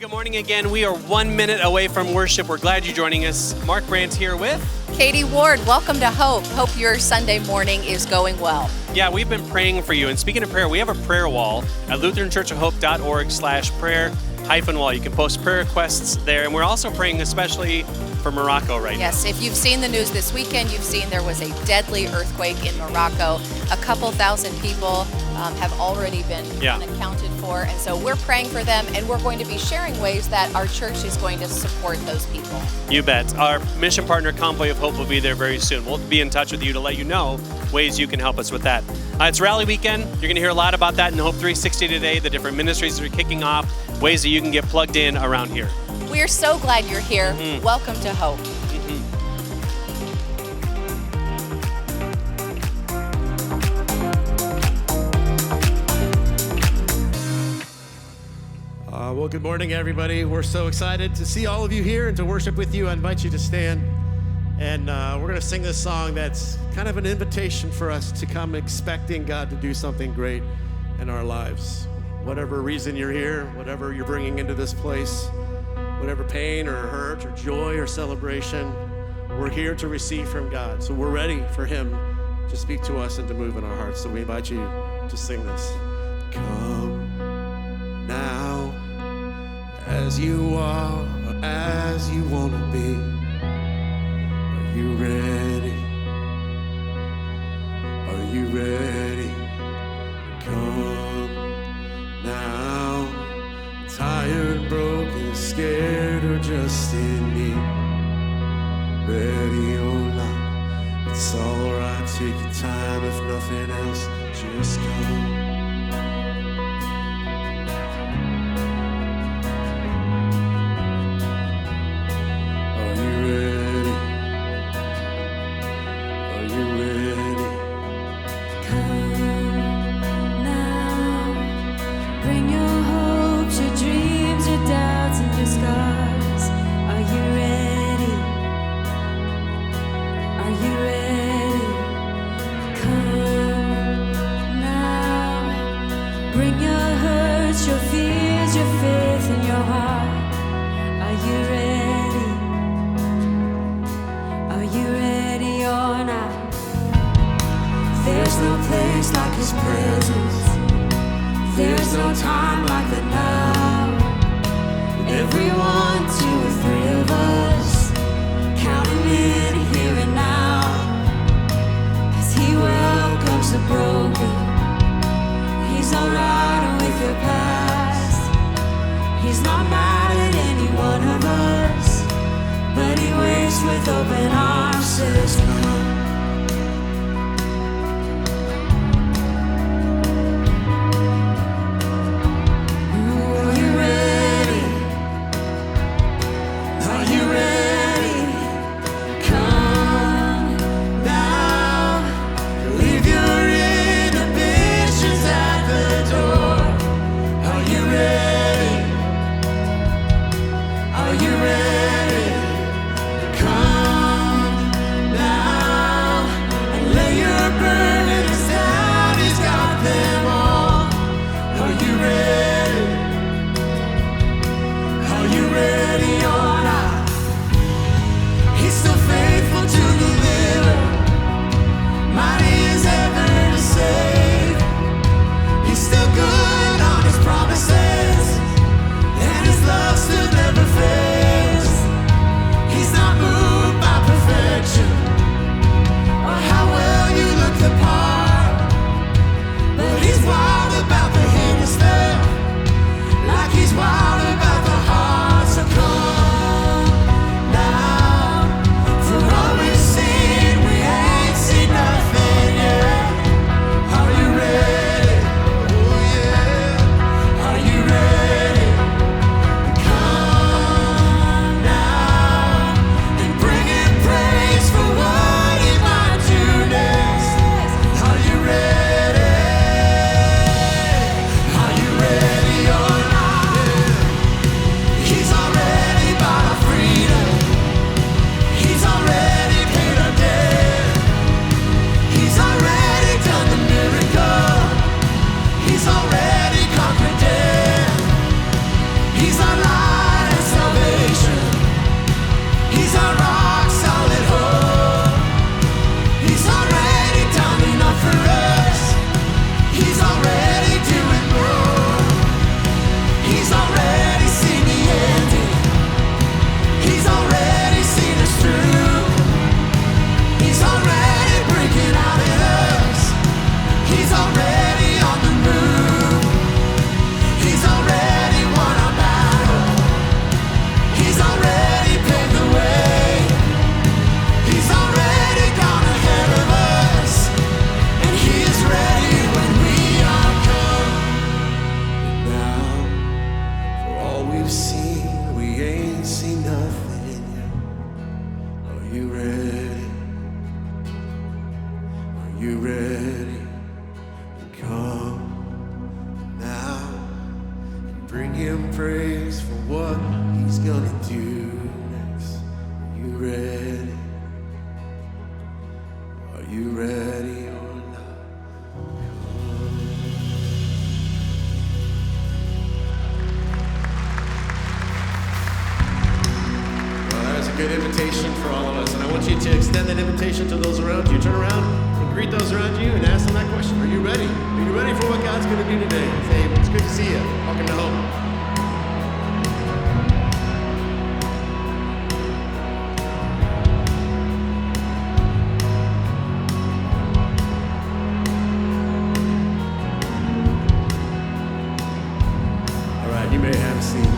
good morning again. We are 1 minute away from worship. We're glad you're joining us. Mark Brandt here with Katie Ward. Welcome to Hope. Hope your Sunday morning is going well. Yeah, we've been praying for you. And speaking of prayer, we have a prayer wall at lutheranchurchofhope.org/prayer-wall. You can post prayer requests there. And we're also praying especially for Morocco right now. Yes, if you've seen the news this weekend, you've seen there was a deadly earthquake in Morocco. A couple thousand people have already been accounted for. And so we're praying for them, and we're going to be sharing ways that our church is going to support those people. You bet. Our mission partner, Convoy of Hope, will be there very soon. We'll be in touch with you to let you know ways you can help us with that. It's rally weekend. You're going to hear a lot about that in Hope 360 today, the different ministries that are kicking off, ways that you can get plugged in around here. We're so glad you're here. Welcome to Hope. Well, good morning, everybody. We're so excited to see all of you here and to worship with you. I invite you to stand, and we're going to sing this song that's kind of an invitation for us to come expecting God to do something great in our lives. Whatever reason you're here, whatever you're bringing into this place, whatever pain or hurt or joy or celebration, we're here to receive from God. So we're ready for Him to speak to us and to move in our hearts. So we invite you to sing this. Come now, as you are, or as you want to be. Are you ready? Are you ready? Come now, tired, broken, scared, or just in need. Ready or not, it's all right. Take your time, if nothing else, just come. Are you ready? Come now. He's our rock solid hope. He's already done enough for us. He's already doing more. He's already seen the ending. He's already seen us through. He's already breaking out in us. He's already on the move. He's already won our battle. He's already paved the way. He's already gone ahead of us. And he is ready when we are come. And now, for all we've seen, we ain't seen nothing yet. Are you ready? Are you ready? Come now and bring him praise for what he's gonna do next. Are you ready? Are you ready or not? Well, there's a good invitation for all of us, and I want you to extend that invitation to those around you. Turn around and greet those around you and ask them that question. Are you ready? Are you ready for what God's going to do today? Say, it's good to see you. Welcome to Hope. All right, you may have a seat.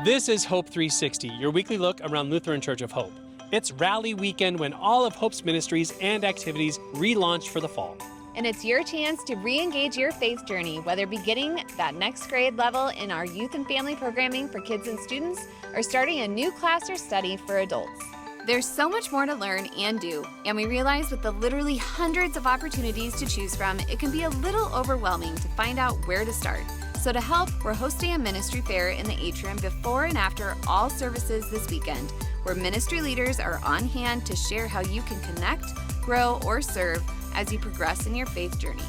This is Hope 360, your weekly look around Lutheran Church of Hope. It's rally weekend when all of Hope's ministries and activities relaunch for the fall. And it's your chance to re-engage your faith journey, whether beginning that next grade level in our youth and family programming for kids and students, or starting a new class or study for adults. There's so much more to learn and do, and we realize with the literally hundreds of opportunities to choose from, it can be a little overwhelming to find out where to start. So to help, we're hosting a ministry fair in the atrium before and after all services this weekend, where ministry leaders are on hand to share how you can connect, grow, or serve as you progress in your faith journey.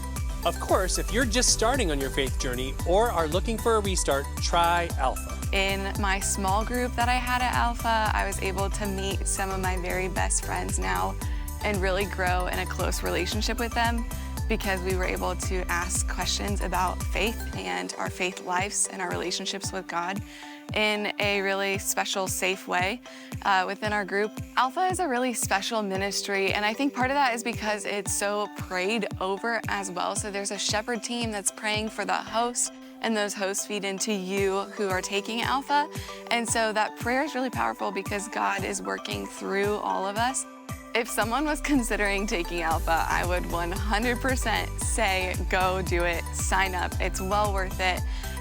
Of course, if you're just starting on your faith journey or are looking for a restart, try Alpha. In my small group that I had at Alpha, I was able to meet some of my very best friends now and really grow in a close relationship with them, because we were able to ask questions about faith and our faith lives and our relationships with God in a really special, safe way within our group. Alpha is a really special ministry, and I think part of that is because it's so prayed over as well. So there's a shepherd team that's praying for the host, and those hosts feed into you who are taking Alpha. And so that prayer is really powerful because God is working through all of us. If someone was considering taking Alpha, I would 100% say go do it, sign up. It's well worth it.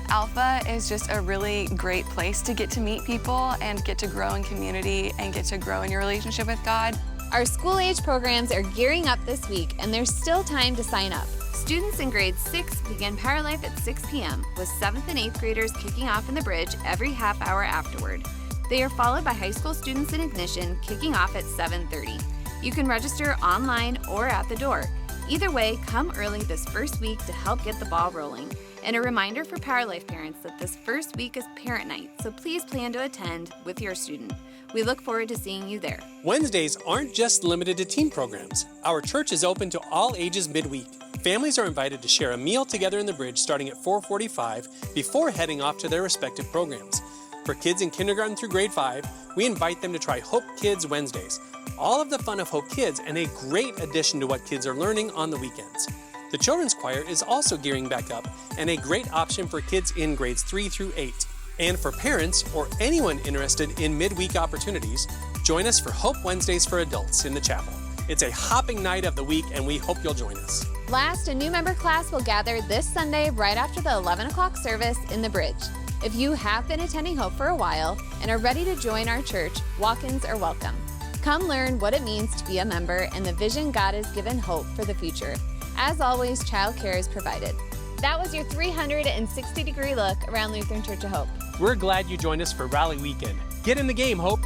Alpha is just a really great place to get to meet people and get to grow in community and get to grow in your relationship with God. Our school-age programs are gearing up this week, and there's still time to sign up. Students in grade 6 begin Power Life at 6 p.m., with 7th and 8th graders kicking off in the bridge every half hour afterward. They are followed by high school students in Ignition, kicking off at 7:30. You can register online or at the door. Either way, come early this first week to help get the ball rolling. And a reminder for Power Life parents that this first week is parent night, so please plan to attend with your student. We look forward to seeing you there. Wednesdays aren't just limited to teen programs. Our church is open to all ages midweek. Families are invited to share a meal together in the bridge starting at 4:45 before heading off to their respective programs. For kids in kindergarten through grade 5, we invite them to try Hope Kids Wednesdays. All of the fun of Hope Kids and a great addition to what kids are learning on the weekends. The children's choir is also gearing back up and a great option for kids in grades 3 through 8. And for parents or anyone interested in midweek opportunities, join us for Hope Wednesdays for adults in the chapel. It's a hopping night of the week, and we hope you'll join us. Last, a new member class will gather this Sunday right after the 11 o'clock service in the bridge. If you have been attending Hope for a while and are ready to join our church, walk-ins are welcome. Come learn what it means to be a member and the vision God has given Hope for the future. As always, childcare is provided. That was your 360-degree look around Lutheran Church of Hope. We're glad you joined us for Rally Weekend. Get in the game, Hope.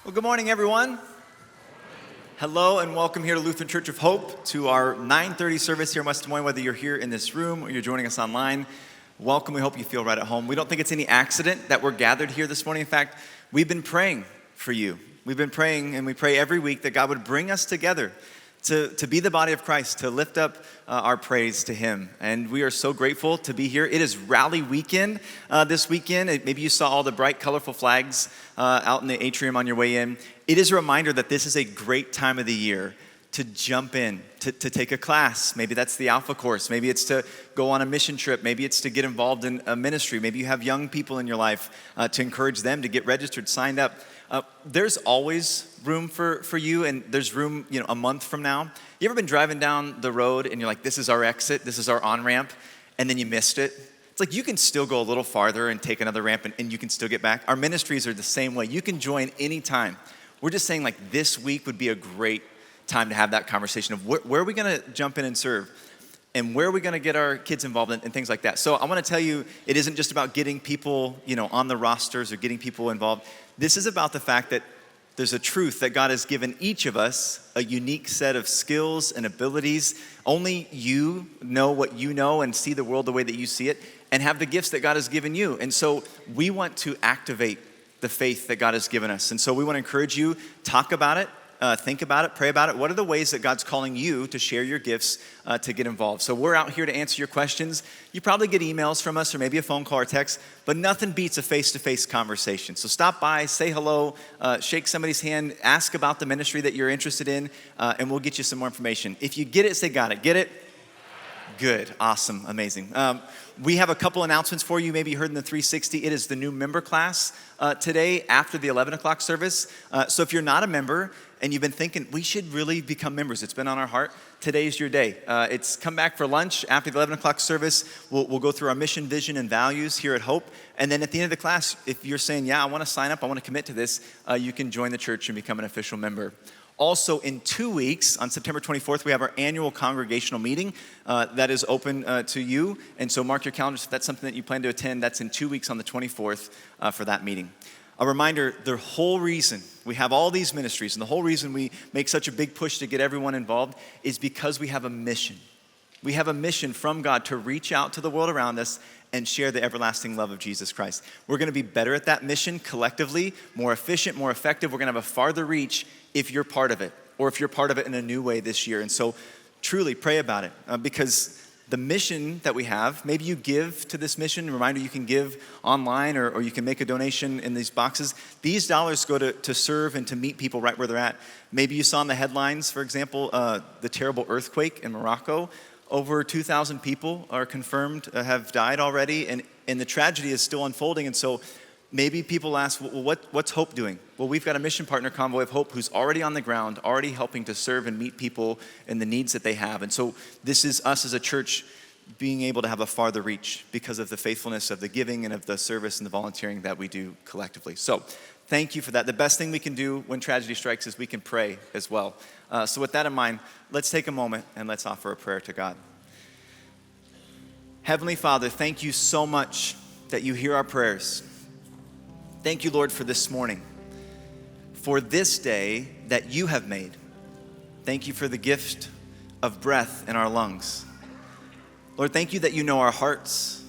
Well, good morning, everyone. Hello and welcome here to Lutheran Church of Hope to our 9:30 service here in West Des Moines, whether you're here in this room or you're joining us online. Welcome, we hope you feel right at home. We don't think it's any accident that we're gathered here this morning. In fact, we've been praying for you. We've been praying, and we pray every week that God would bring us together to be the body of Christ, to lift up our praise to Him. And we are so grateful to be here. It is Rally Weekend this weekend. Maybe you saw all the bright, colorful flags out in the atrium on your way in. It is a reminder that this is a great time of the year to jump in, to take a class. Maybe that's the Alpha course. Maybe it's to go on a mission trip. Maybe it's to get involved in a ministry. Maybe you have young people in your life to encourage them to get registered, signed up. There's always room for you, and there's room, a month from now. You ever been driving down the road and you're like, this is our exit, this is our on-ramp, and then you missed it? It's like you can still go a little farther and take another ramp and you can still get back. Our ministries are the same way. You can join anytime. We're just saying like this week would be a great time to have that conversation of where are we going to jump in and serve? And where are we going to get our kids involved in, and things like that. So I want to tell you, it isn't just about getting people, on the rosters or getting people involved. This is about the fact that there's a truth that God has given each of us a unique set of skills and abilities. Only you know what you know and see the world the way that you see it and have the gifts that God has given you. And so we want to activate the faith that God has given us. And so we want to encourage you, talk about it. Think about it, pray about it. What are the ways that God's calling you to share your gifts, to get involved? So we're out here to answer your questions. You probably get emails from us or maybe a phone call or text, but nothing beats a face-to-face conversation. So stop by, say hello, shake somebody's hand, ask about the ministry that you're interested in, and we'll get you some more information. If you get it, say got it. Get it? Good, awesome, amazing. We have a couple announcements for you. Maybe you heard in the 360. It is the new member class today after the 11 o'clock service. So if you're not a member and you've been thinking, we should really become members, it's been on our heart, today's your day. It's come back for lunch after the 11 o'clock service. We'll go through our mission, vision, and values here at Hope. And then at the end of the class, if you're saying, yeah, I want to sign up, I want to commit to this, you can join the church and become an official member. Also, in 2 weeks, on September 24th, we have our annual congregational meeting that is open to you. And so mark your calendars if that's something that you plan to attend. That's in 2 weeks on the 24th for that meeting. A reminder, the whole reason we have all these ministries and the whole reason we make such a big push to get everyone involved is because we have a mission. We have a mission from God to reach out to the world around us and share the everlasting love of Jesus Christ. We're going to be better at that mission collectively, more efficient, more effective. We're going to have a farther reach if you're part of it, or if you're part of it in a new way this year. And so truly pray about it, because the mission that we have, maybe you give to this mission. Reminder, you can give online or you can make a donation in these boxes. These dollars go to serve and to meet people right where they're at. Maybe you saw in the headlines, for example, the terrible earthquake in Morocco. Over 2,000 people are confirmed have died already, and the tragedy is still unfolding. And so maybe people ask, well, what's Hope doing? Well, we've got a mission partner, Convoy of Hope, who's already on the ground, already helping to serve and meet people and the needs that they have. And so this is us as a church being able to have a farther reach because of the faithfulness of the giving and of the service and the volunteering that we do collectively. So thank you for that. The best thing we can do when tragedy strikes is we can pray as well. So with that in mind, let's take a moment and let's offer a prayer to God. Heavenly Father, thank you so much that you hear our prayers. Thank you, Lord, for this morning, for this day that you have made. Thank you for the gift of breath in our lungs. Lord, thank you that you know our hearts.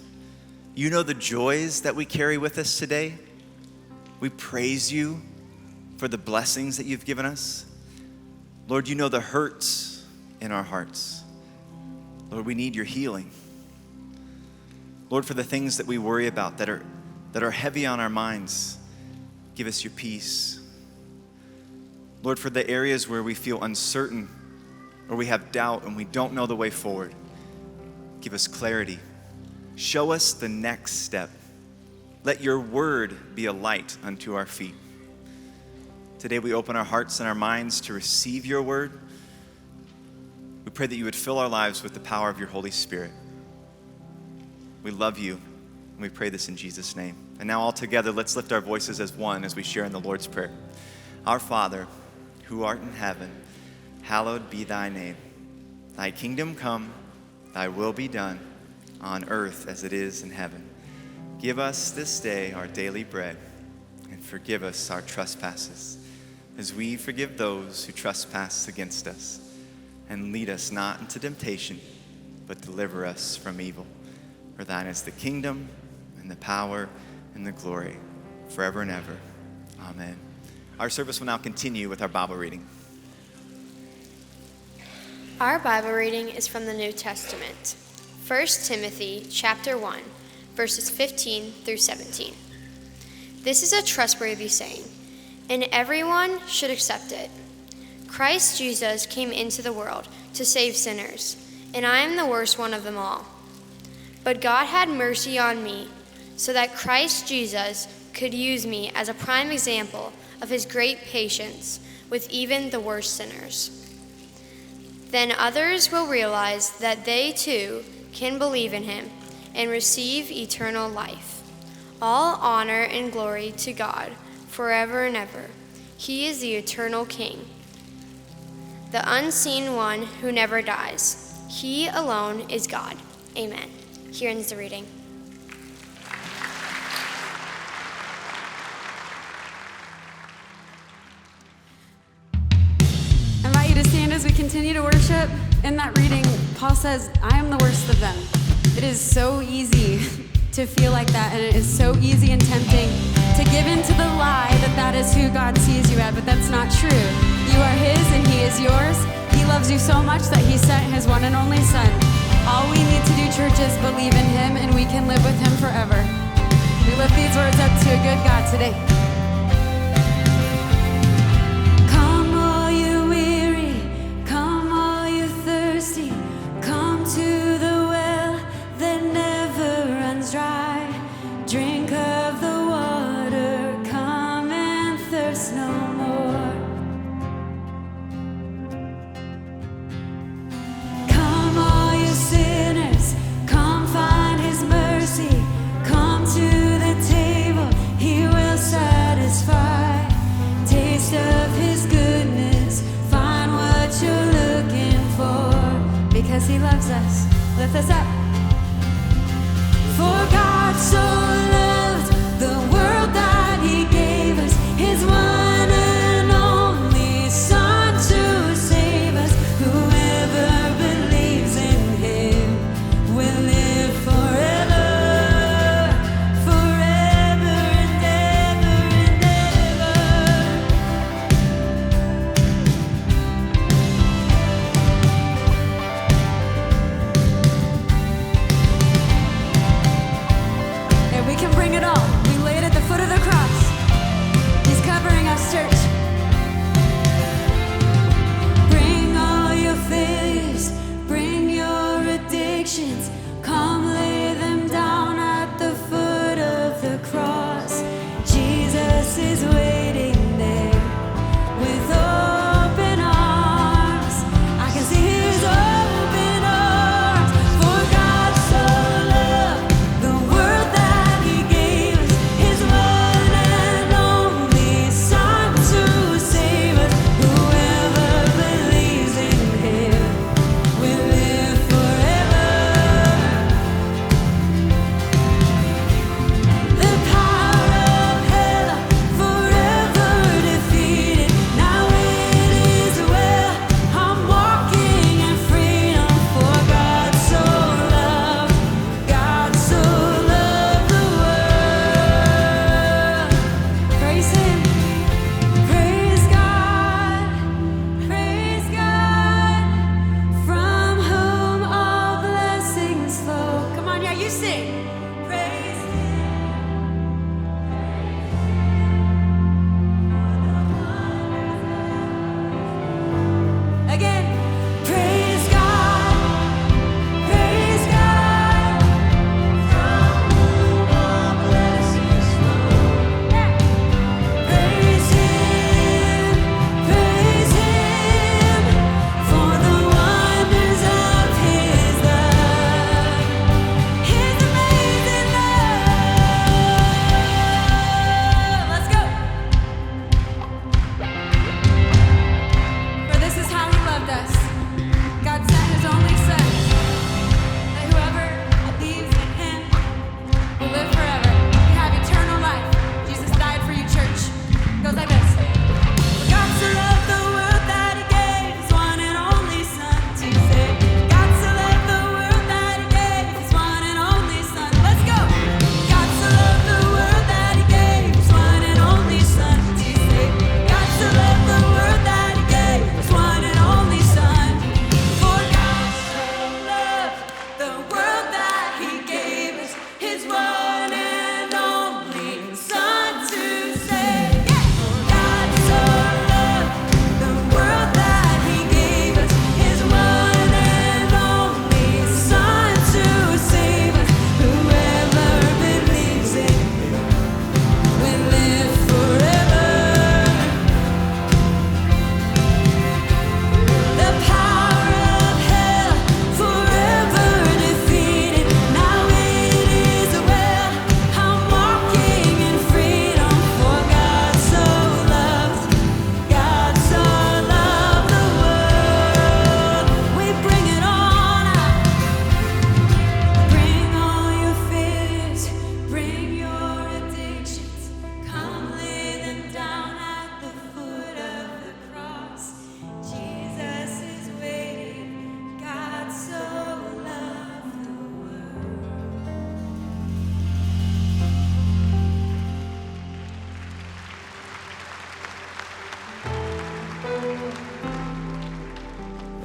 You know the joys that we carry with us today. We praise you for the blessings that you've given us. Lord, you know the hurts in our hearts. Lord, we need your healing. Lord, for the things that we worry about that are heavy on our minds, give us your peace. Lord, for the areas where we feel uncertain or we have doubt and we don't know the way forward, give us clarity. Show us the next step. Let your word be a light unto our feet. Today we open our hearts and our minds to receive your word. We pray that you would fill our lives with the power of your Holy Spirit. We love you, and we pray this in Jesus' name. And now all together, let's lift our voices as one as we share in the Lord's Prayer. Our Father, who art in heaven, hallowed be thy name. Thy kingdom come, thy will be done, on earth as it is in heaven. Give us this day our daily bread, and forgive us our trespasses, as we forgive those who trespass against us. And lead us not into temptation, but deliver us from evil. For thine is the kingdom, and the power, and the glory, forever and ever. Amen. Our service will now continue with our Bible reading. Our Bible reading is from the New Testament. 1 Timothy chapter 1, verses 15 through 17. This is a trustworthy saying, and everyone should accept it. Christ Jesus came into the world to save sinners, and I am the worst one of them all. But God had mercy on me, so that Christ Jesus could use me as a prime example of his great patience with even the worst sinners. Then others will realize that they too can believe in him and receive eternal life. All honor and glory to God forever and ever. He is the eternal King, the unseen one who never dies. He alone is God. Amen. Here ends the reading. I invite you to stand as we continue to worship. In that reading, Paul says, I am the worst of them. It is so easy to feel like that, and it is so easy and tempting to give in to the lie that that is who God sees you at, but that's not true. You are his and he is yours. He loves you so much that he sent his one and only son. All we need to do, church, is believe in him, and we can live with him forever. We lift these words up to a good God today. Come all you weary, come all you thirsty, come to the well that never runs dry. Drink of the water, come and thirst no more. Come all you sinners, come find his mercy. Come to the table, he will satisfy. Taste of his goodness, find what you're looking for. Because he loves us. Lift us up. For God so loved the world that he gave us his one and only Son to save us. Whoever believes in him will live forever, forever and ever and ever.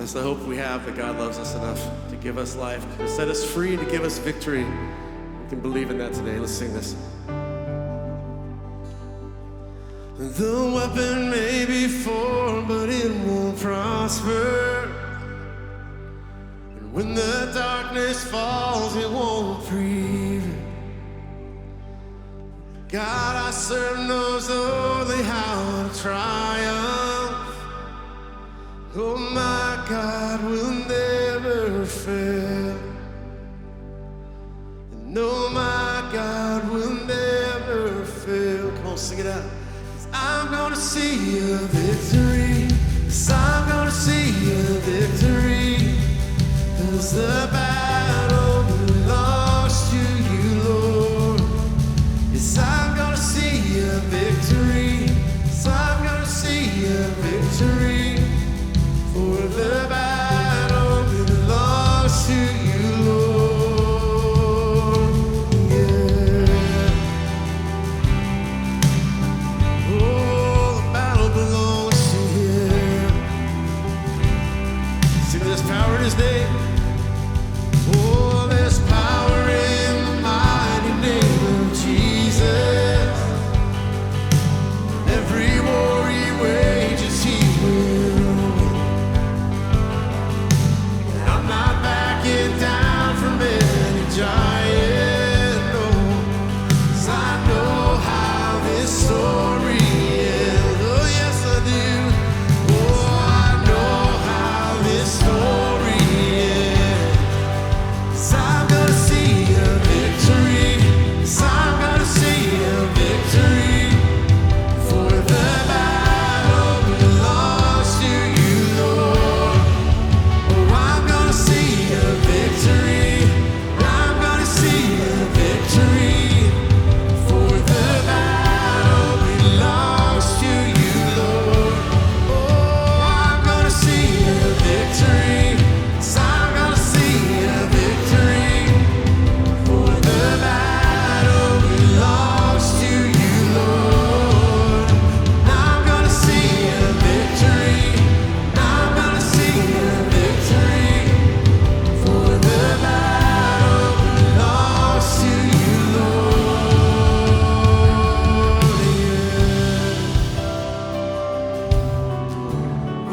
That's the hope we have, that God loves us enough to give us life, to set us free, to give us victory. We can believe in that today. Let's sing this. The weapon may be formed, but it won't prosper. And when the darkness falls, it won't prevail. God I serve knows only how to triumph. Oh, my God will never fail. And no, my God will never fail. Come on, sing it out. 'Cause I'm gonna see a victory. 'Cause I'm gonna see a victory. 'Cause the battle belongs to you, Lord. Yes, I'm gonna see a victory. Yes, I'm gonna see a victory. For the battle belongs to you, Lord. Yeah. Oh, the battle belongs to Him. See, there's power in His name. Oh, there's power in the mighty name of Jesus. Every war He wages, He will. I'm not backing down from any giant, no. 'Cause I know how this story ends. Oh, yes, I do. Oh, I know how this story ends. 'Cause I'm gonna see a victory. 'Cause I'm gonna see a victory. For the battle belongs to you, Lord. Oh, I'm gonna see a victory. I'm gonna see a victory. For the battle belongs to you, Lord. Oh, I'm gonna see a victory. 'Cause I'm gonna see a victory. For the battle belongs to you, Lord. I'm gonna see a victory. I'm gonna see a victory. For the battle belongs to you, Lord. Yeah.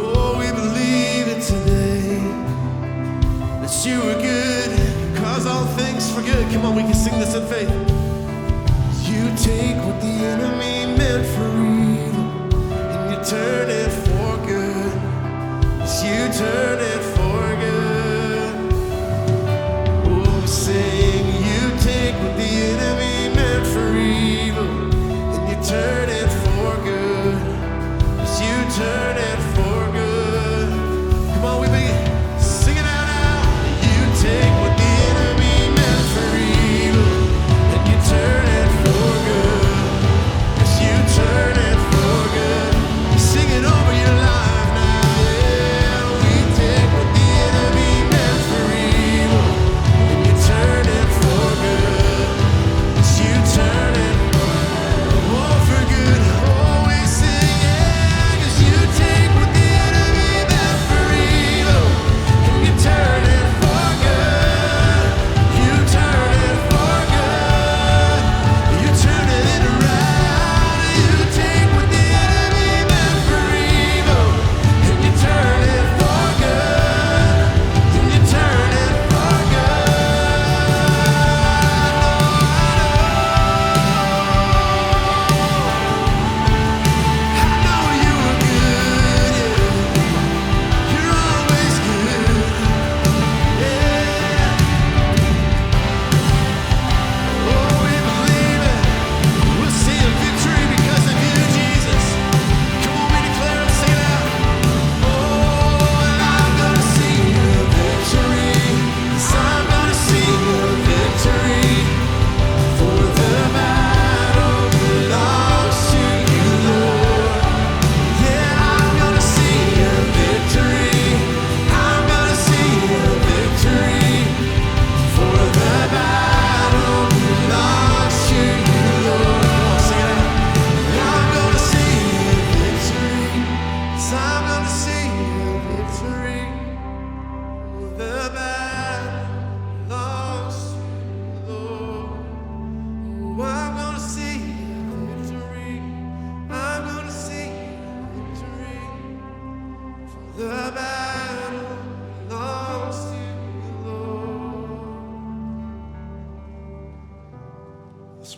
Oh, we believe it today, that you are good, you cause all things for good. Come on, we can sing this in faith. You take what the enemy meant for evil, and you turn it for good. Yes, you turn it for good. Oh, sing, you take what the enemy meant for evil, and you turn it for good. Yes, you turn it for good. Come on, we begin. Sing it out now. You take what the enemy meant for evil, and you turn it for good. Yes, you turn it for good. Sing it over your life now. Yeah, we take what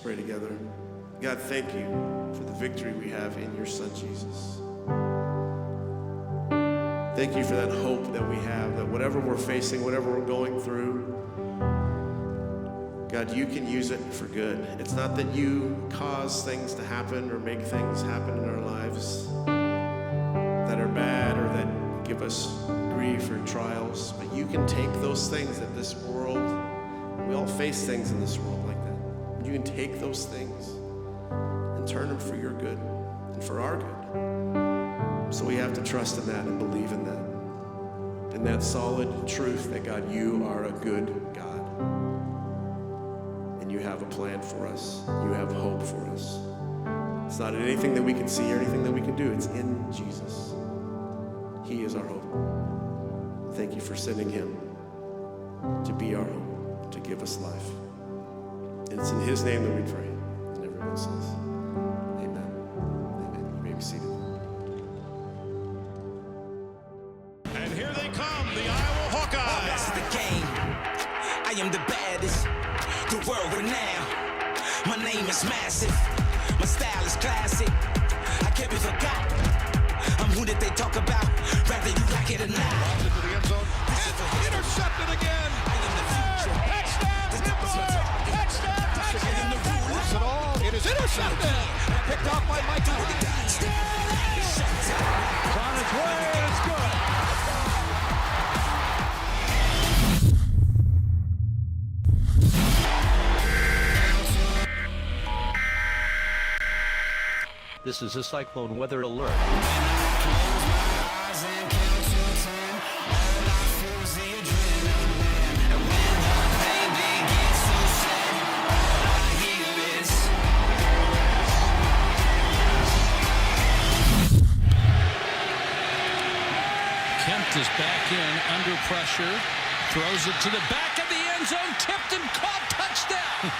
pray together. God, thank you for the victory we have in your Son, Jesus. Thank you for that hope that we have, that whatever we're facing, whatever we're going through, God, you can use it for good. It's not that you cause things to happen or make things happen in our lives that are bad or that give us grief or trials, but you can take those things that this world, we all face things in this world like that. You can take those things and turn them for your good and for our good. So we have to trust in that and believe in that. In that solid truth that, God, you are a good God. And you have a plan for us. You have hope for us. It's not in anything that we can see or anything that we can do. It's in Jesus. He is our hope. Thank you for sending him to be our hope, to give us life. And it's in his name that we pray. And everyone says, amen. Amen. You may be seated. And here they come, the Iowa Hawkeyes. That's the game. I am the baddest, the world renowned. My name is massive. My style is classic. I can't be forgotten. I'm who that they talk about, whether you like it or not. Into the end zone. And intercepted again. I am the future. Touchdown. Works it all. It is intercepted. Picked off by Mike Housholder. It's on its way. It's good. This is a cyclone weather alert. Kempt is back in under pressure. Throws it to the back of the end zone. Tipped and caught. Touchdown.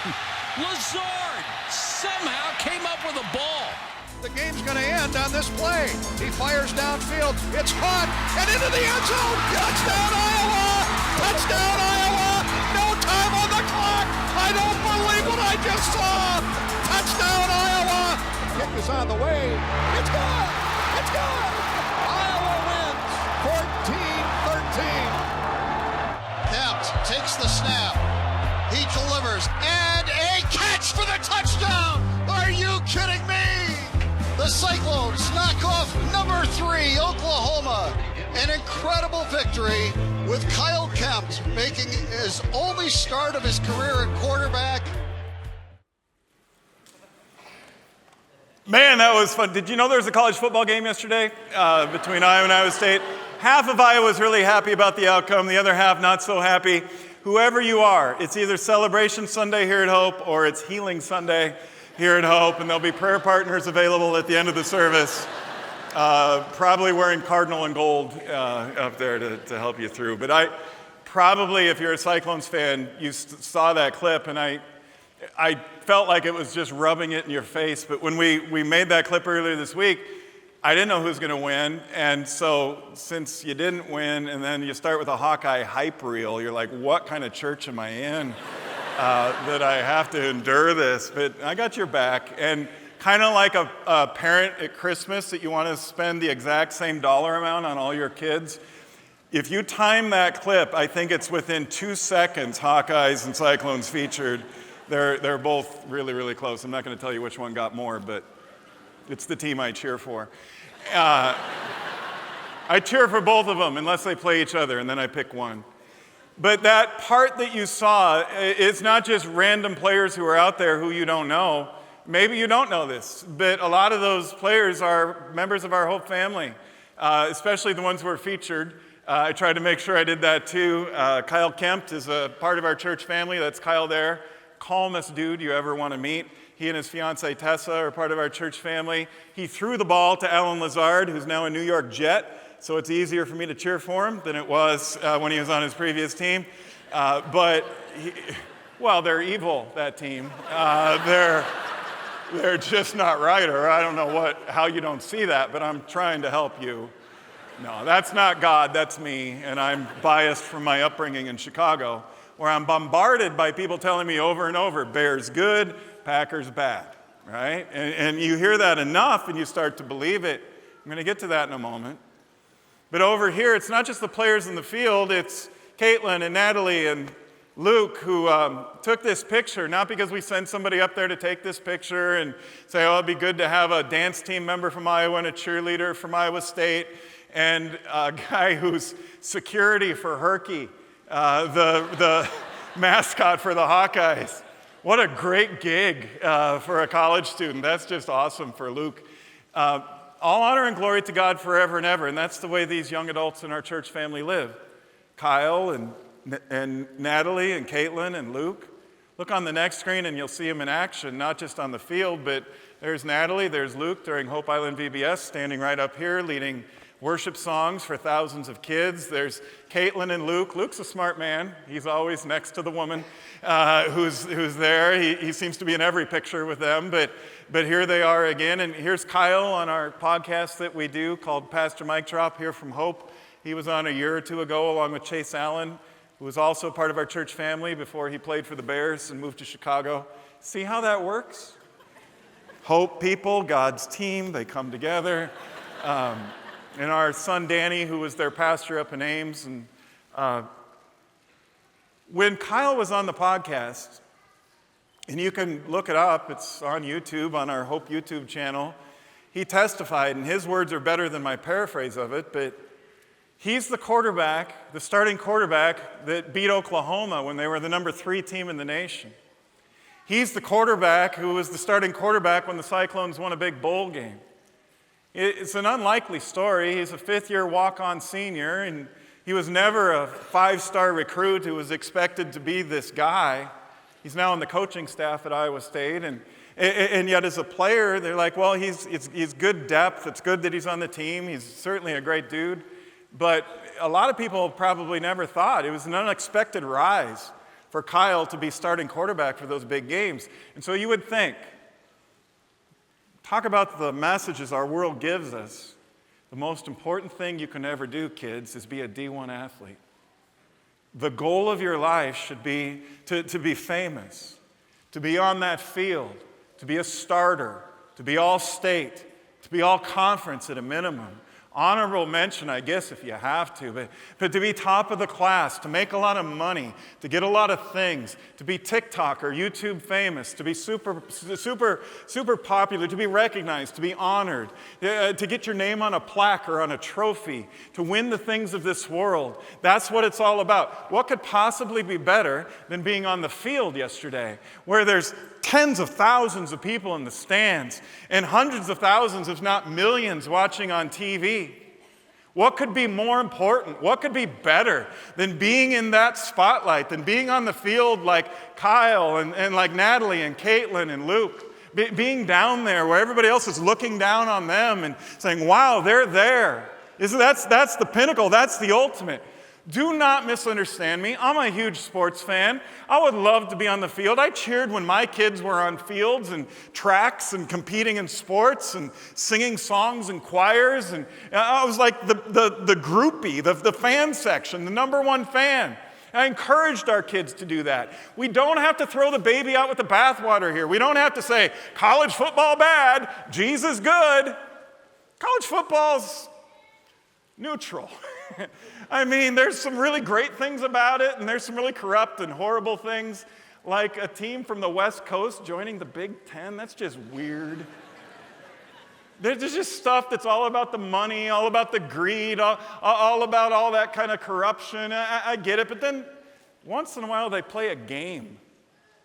Lazard somehow came up with a ball. The game's going to end on this play. He fires downfield. It's caught and into the end zone. Touchdown, Iowa! Touchdown, Iowa! No time on the clock. I don't believe what I just saw. Touchdown, Iowa! Kick is on the way. It's good. It's good. Iowa wins 14-13. Kempt takes the snap. He delivers and a catch for the touchdown. Are you kidding me? The Cyclones knock off number 3, Oklahoma. An incredible victory with Kyle Kempt making his only start of his career at quarterback. Man, that was fun. Did you know there was a college football game yesterday between Iowa and Iowa State? Half of Iowa was really happy about the outcome, the other half not so happy. Whoever you are, it's either Celebration Sunday here at Hope or it's Healing Sunday here at Hope, and there'll be prayer partners available at the end of the service, probably wearing cardinal and gold up there to help you through. But I probably, if you're a Cyclones fan, you saw that clip, and I felt like it was just rubbing it in your face. But when we made that clip earlier this week, I didn't know who was going to win, and so since you didn't win, and then you start with a Hawkeye hype reel, you're like, what kind of church am I in? That I have to endure this, but I got your back. And kind of like a parent at Christmas that you want to spend the exact same dollar amount on all your kids, if you time that clip, I think it's within 2 seconds, Hawkeyes and Cyclones featured. They're both really, really close. I'm not going to tell you which one got more, but it's the team I cheer for. I cheer for both of them unless they play each other, and then I pick one. But that part that you saw, it's not just random players who are out there who you don't know. Maybe you don't know this, but a lot of those players are members of our Hope family, especially the ones who are featured. I tried to make sure I did that too. Kyle Kempt is a part of our church family. That's Kyle there. Calmest dude you ever want to meet. He and his fiancée Tessa are part of our church family. He threw the ball to Alan Lazard, who's now a New York Jet. So it's easier for me to cheer for him than it was when he was on his previous team. But they're evil, that team. They're just not right, or I don't know how you don't see that, but I'm trying to help you. No, that's not God, that's me, and I'm biased from my upbringing in Chicago, where I'm bombarded by people telling me over and over, Bears good, Packers bad, right? And you hear that enough and you start to believe it. I'm going to get to that in a moment. But over here, it's not just the players in the field, it's Caitlin and Natalie and Luke who took this picture, not because we sent somebody up there to take this picture and say, oh, it'd be good to have a dance team member from Iowa and a cheerleader from Iowa State, and a guy who's security for Herky, the mascot for the Hawkeyes. What a great gig for a college student. That's just awesome for Luke. All honor and glory to God forever and ever, and that's the way these young adults in our church family live. Kyle and Natalie and Caitlin and Luke. Look on the next screen and you'll see them in action, not just on the field, but there's Natalie, there's Luke during Hope Island VBS, standing right up here leading worship songs for thousands of kids. There's Caitlin and Luke. Luke's a smart man. He's always next to the woman who's there. He seems to be in every picture with them, but here they are again. And here's Kyle on our podcast that we do called Pastor Mike Drop here from Hope. He was on a year or two ago along with Chase Allen, who was also part of our church family before he played for the Bears and moved to Chicago. See how that works? Hope people, God's team, they come together. And our son Danny, who was their pastor up in Ames. And when Kyle was on the podcast, and you can look it up, it's on YouTube, on our Hope YouTube channel, he testified, and his words are better than my paraphrase of it, but he's the quarterback, the starting quarterback that beat Oklahoma when they were the number 3 team in the nation. He's the quarterback who was the starting quarterback when the Cyclones won a big bowl game. It's an unlikely story. He's a 5th-year walk-on senior, and he was never a 5-star recruit who was expected to be this guy. He's now on the coaching staff at Iowa State, and yet as a player, they're like, well, he's good depth. It's good that he's on the team. He's certainly a great dude. But a lot of people probably never thought. It was an unexpected rise for Kyle to be starting quarterback for those big games. And so you would think, talk about the messages our world gives us. The most important thing you can ever do, kids, is be a D1 athlete. The goal of your life should be to be famous, to be on that field, to be a starter, to be all state, to be all conference at a minimum. Honorable mention, I guess, if you have to, but to be top of the class, to make a lot of money, to get a lot of things, to be TikTok or YouTube famous, to be super popular, to be recognized, to be honored, to get your name on a plaque or on a trophy, to win the things of this world. That's what it's all about. What could possibly be better than being on the field yesterday, where there's tens of thousands of people in the stands and hundreds of thousands, if not millions, watching on TV? What could be more important? What could be better than being in that spotlight, than being on the field like Kyle and like Natalie and Caitlin and Luke? Being down there where everybody else is looking down on them and saying, wow, they're there. That's the pinnacle. That's the ultimate. Do not misunderstand me. I'm a huge sports fan. I would love to be on the field. I cheered when my kids were on fields and tracks and competing in sports and singing songs in choirs. And I was like the groupie, the fan section, the number one fan. I encouraged our kids to do that. We don't have to throw the baby out with the bathwater here. We don't have to say, college football bad, Jesus good. College football's neutral. I mean, there's some really great things about it, and there's some really corrupt and horrible things, like a team from the West Coast joining the Big Ten. That's just weird. There's just stuff that's all about the money, all about the greed, all about all that kind of corruption. I get it, but then once in a while they play a game,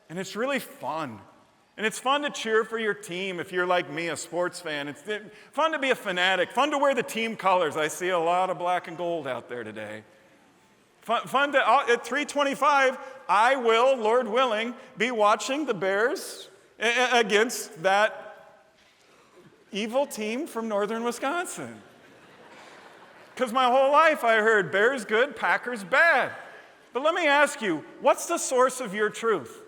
and it's really fun. And it's fun to cheer for your team if you're like me, a sports fan. It's fun to be a fanatic, fun to wear the team colors. I see a lot of black and gold out there today. Fun to, at 3:25, I will, Lord willing, be watching the Bears against that evil team from northern Wisconsin. Because my whole life I heard Bears good, Packers bad. But let me ask you, what's the source of your truth?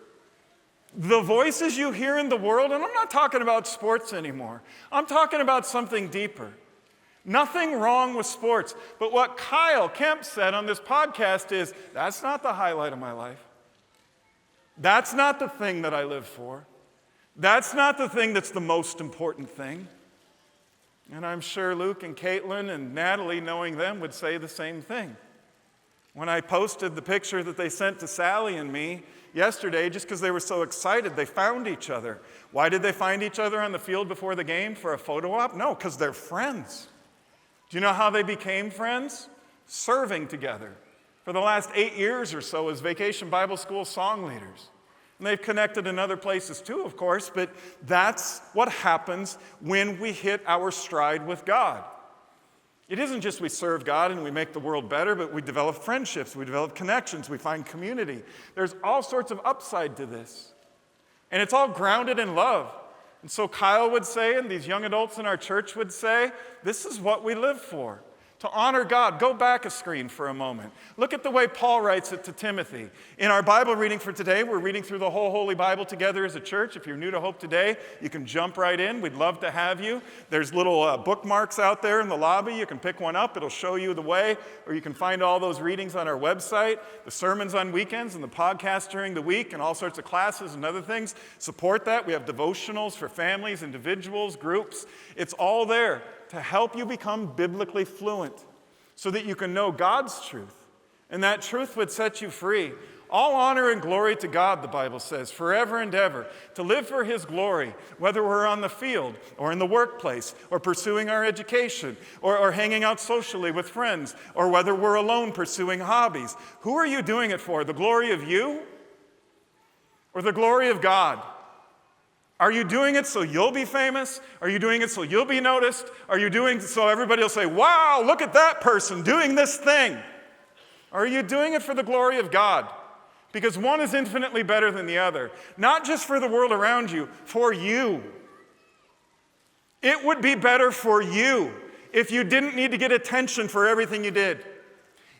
The voices you hear in the world, and I'm not talking about sports anymore. I'm talking about something deeper. Nothing wrong with sports. But what Kyle Kemp said on this podcast is, that's not the highlight of my life. That's not the thing that I live for. That's not the thing that's the most important thing. And I'm sure Luke and Caitlin and Natalie, knowing them, would say the same thing. When I posted the picture that they sent to Sally and me yesterday, just because they were so excited, they found each other. Why did they find each other on the field before the game? For a photo op? No, because they're friends. Do you know how they became friends? Serving together for the last 8 years or so as Vacation Bible School song leaders. And they've connected in other places too, of course, but that's what happens when we hit our stride with God. It isn't just we serve God and we make the world better, but we develop friendships, we develop connections, we find community. There's all sorts of upside to this. And it's all grounded in love. And so Kyle would say, and these young adults in our church would say, this is what we live for. To honor God. Go back a screen for a moment. Look at the way Paul writes it to Timothy. In our Bible reading for today, we're reading through the whole Holy Bible together as a church. If you're new to Hope today, you can jump right in. We'd love to have you. There's little bookmarks out there in the lobby. You can pick one up. It'll show you the way, or you can find all those readings on our website, the sermons on weekends and the podcast during the week, and all sorts of classes and other things. Support that. We have devotionals for families, individuals, groups. It's all there to help you become biblically fluent so that you can know God's truth. And that truth would set you free. All honor and glory to God, the Bible says, forever and ever, to live for His glory, whether we're on the field or in the workplace or pursuing our education or hanging out socially with friends or whether we're alone pursuing hobbies. Who are you doing it for? The glory of you or the glory of God? Are you doing it so you'll be famous? Are you doing it so you'll be noticed? Are you doing it so everybody will say, wow, look at that person doing this thing? Or are you doing it for the glory of God? Because one is infinitely better than the other. Not just for the world around you, for you. It would be better for you if you didn't need to get attention for everything you did.